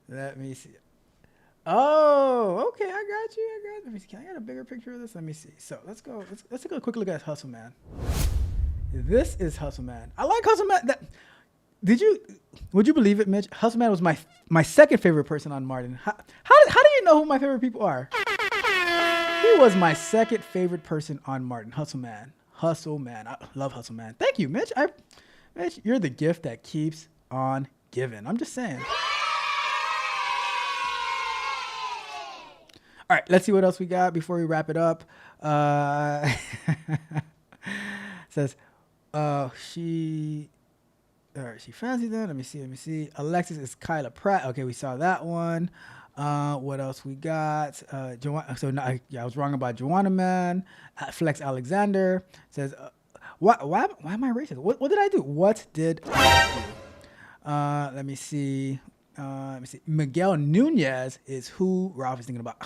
Let me see. Oh, okay. I got you. Let me see. Can I get a bigger picture of this? Let me see. So let's go. Let's take a quick look at hustle man. This is hustle man. I like hustle man. Would you believe it, Mitch? Hustle man was my second favorite person on Martin. How do you know who my favorite people are? He was my second favorite person on Martin. Hustle man. Hustle man. I love hustle man. Thank you, Mitch. Mitch, you're the gift that keeps on giving. I'm just saying. All right, let's see what else we got before we wrap it up. Says, she fancy that. Let me see. Alexis is Kyla Pratt. Okay, we saw that one. What else we got? I was wrong about Joanna Man. Flex Alexander says, why am I racist? What did I do? What did I do? Let me see. Miguel Nunez is who Ralph is thinking about.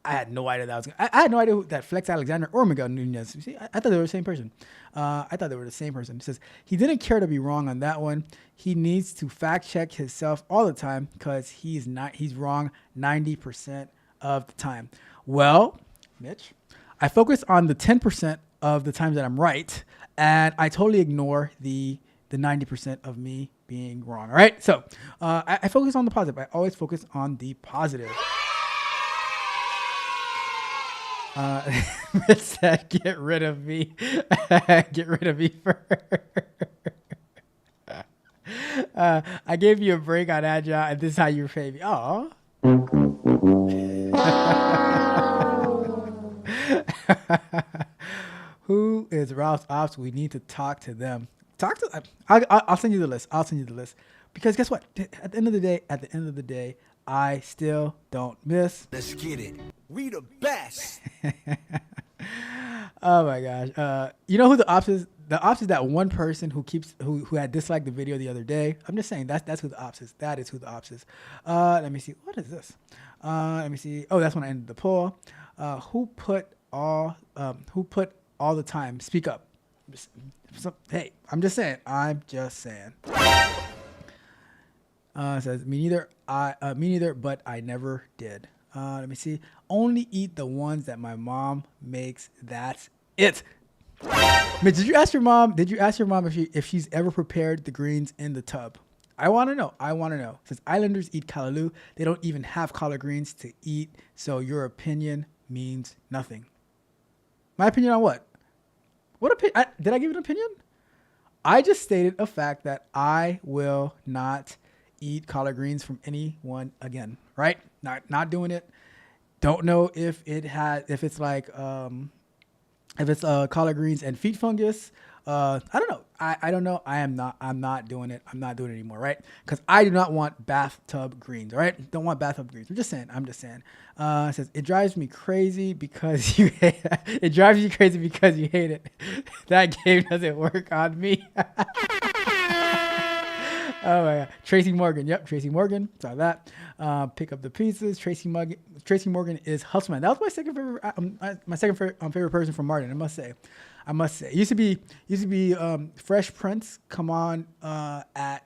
I had no idea I had no idea that Flex Alexander or Miguel Nunez. You see, I thought they were the same person. He says he didn't care to be wrong on that one. He needs to fact check himself all the time because he's wrong 90% of the time. Well, Mitch, I focus on the 10% of the times that I'm right, and I totally ignore the 90% of me being wrong. All right. So I focus on the positive. I always focus on the positive. It said, get rid of me. Get rid of me first. I gave you a break on Agile, and this is how you repay me. Aw. Who is Ralph's ops? We need to talk to them. I'll send you the list. Because guess what? At the end of the day, I still don't miss. Let's get it. We the best. Oh my gosh. You know who the ops is? The ops is that one person who had disliked the video the other day. I'm just saying that's who the ops is. That is who the ops is. Let me see. What is this? Let me see. Oh, that's when I ended the poll. Who put all the time? Speak up. Hey, I'm just saying. It says me neither, but I never did. Let me see. Only eat the ones that my mom makes. That's it. Mitch, did you ask your mom if she's ever prepared the greens in the tub? I want to know. Since Islanders eat callaloo, they don't even have collard greens to eat. So your opinion means nothing. My opinion on what? What opinion? Did I give an opinion? I just stated a fact that I will not eat collard greens from anyone again. Right? Not doing it. Don't know if it's collard greens and feet fungus. I don't know. I don't know. I'm not doing it. I'm not doing it anymore, right? Because I do not want bathtub greens, all right? Don't want bathtub greens. I'm just saying. It says, it drives me crazy because you hate it. It drives you crazy because you hate it. That game doesn't work on me. Oh my God. Tracy Morgan. Yep, Tracy Morgan. Saw that. Pick up the pieces. Tracy Morgan is Hustleman. That was my second favorite person from Martin. I must say. It used to be Fresh Prince come on at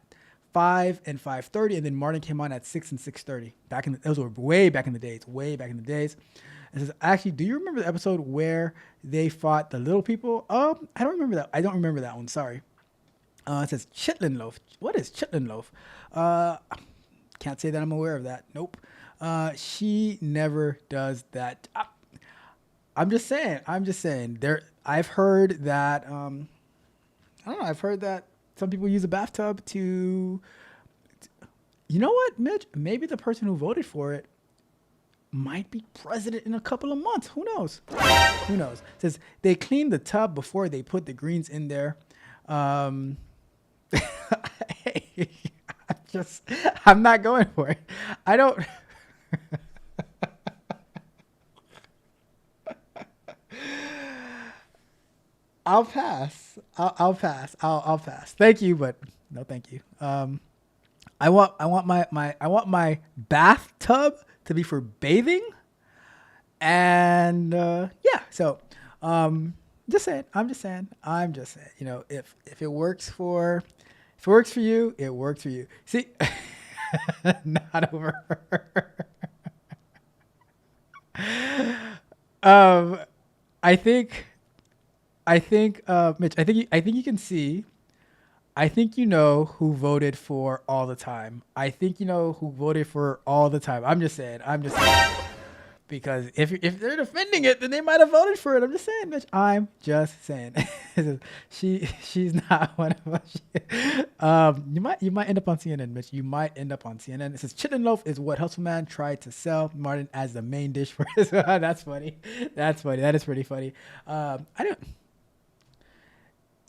5 and 5:30, and then Martin came on at 6 and 6:30. Those were way back in the days. It says, actually, do you remember the episode where they fought the little people? I don't remember that one. Sorry. It says chitlin loaf. What is chitlin loaf? Can't say that I'm aware of that. Nope. She never does that. I'm just saying. I've heard that. I don't know. I've heard that some people use a bathtub to You know what, Mitch? Maybe the person who voted for it might be president in a couple of months. Who knows? Who knows? It says they cleaned the tub before they put the greens in there. I'm not going for it. I don't. I'll pass. I'll pass. I'll pass. Thank you, but no, thank you. I want my bathtub to be for bathing, and yeah. So, just saying. I'm just saying. You know, if it works for you, it works for you. See, not over. I think, Mitch. I think you can see. I think you know who voted for all the time. I think you know who voted for all the time. I'm just saying. Because if they're defending it, then they might have voted for it. I'm just saying, Mitch. I'm just saying. She's not one of us. You might end up on CNN, Mitch. You might end up on CNN. It says chicken loaf is what Hustleman tried to sell Martin as the main dish for his. That's funny. That's funny. That is pretty funny.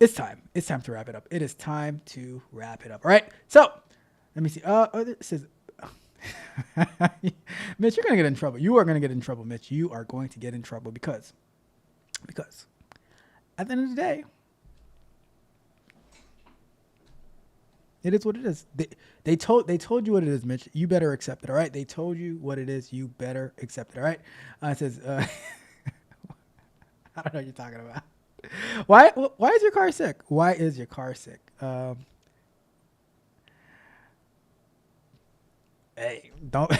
It's time. It's time to wrap it up. It is time to wrap it up. All right. So let me see. It says, Mitch, you're going to get in trouble. You are going to get in trouble, Mitch. You are going to get in trouble because at the end of the day, it is what it is. They told you what it is, Mitch. You better accept it. All right. They told you what it is. You better accept it. All right. It says, I don't know what you're talking about. Why is your car sick? Why is your car sick? Hey, don't.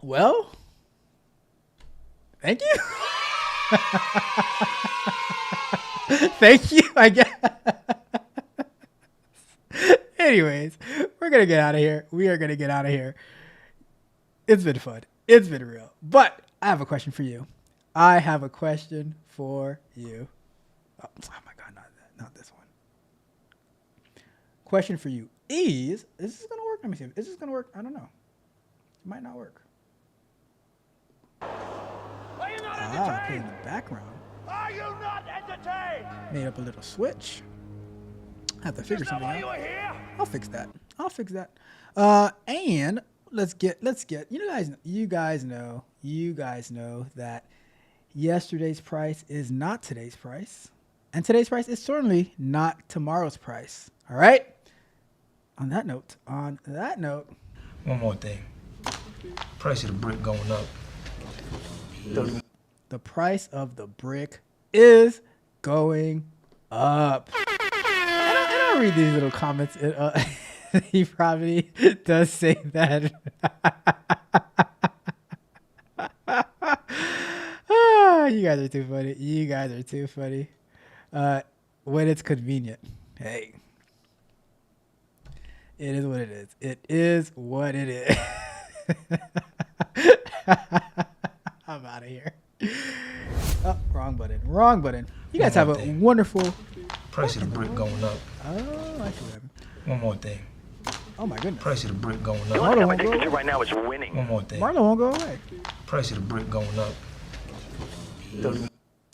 Well, thank you. Thank you, I guess. Anyways, we're going to get out of here. We are going to get out of here. It's been fun. It's been real. But I have a question for you. Oh my God, not this one. Question for you is this going to work? Let me see. Is this going to work? I don't know. It might not work. Okay, in the background. Are you not entertained? Made up a little switch. I have to figure something out. I'll fix that. And let's get. You guys know that yesterday's price is not today's price, and today's price is certainly not tomorrow's price. All right. On that note. One more thing. Price of the brick going up. The price of the brick is going up. I don't read these little comments. He probably does say that. You guys are too funny. When it's convenient. Hey. It is what it is. It is what it is. I'm out of here. Oh, wrong button. You guys have a wonderful... Price of the brick going up. Oh, I see what happened. One more thing. Oh, my goodness. Price of the brick going up. Marlon won't go away. right now is winning. One more thing. Marlon won't go away. Price of the brick going up.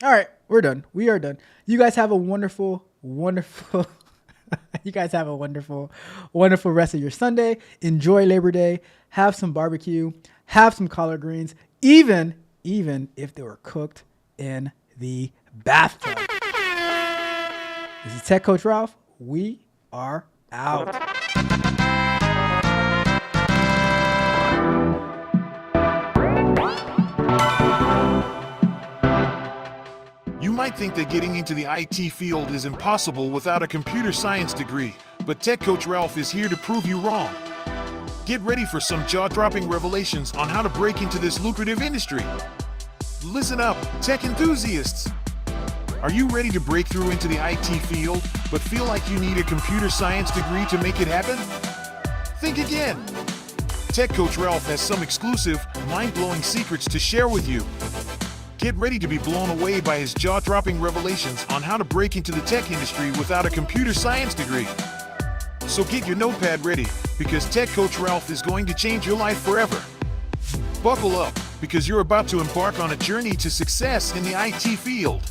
All right, we're done. We are done. You guys have a wonderful... You guys have a wonderful rest of your Sunday. Enjoy Labor Day. Have some barbecue. Have some collard greens. Even if they were cooked in the bathtub. This is Tech Coach Ralph. We are out. You might think that getting into the IT field is impossible without a computer science degree, but Tech Coach Ralph is here to prove you wrong. Get ready for some jaw-dropping revelations on how to break into this lucrative industry. Listen up, tech enthusiasts. Are you ready to break through into the IT field, but feel like you need a computer science degree to make it happen? Think again. Tech Coach Ralph has some exclusive, mind-blowing secrets to share with you. Get ready to be blown away by his jaw-dropping revelations on how to break into the tech industry without a computer science degree. So get your notepad ready, because Tech Coach Ralph is going to change your life forever. Buckle up, because you're about to embark on a journey to success in the IT field.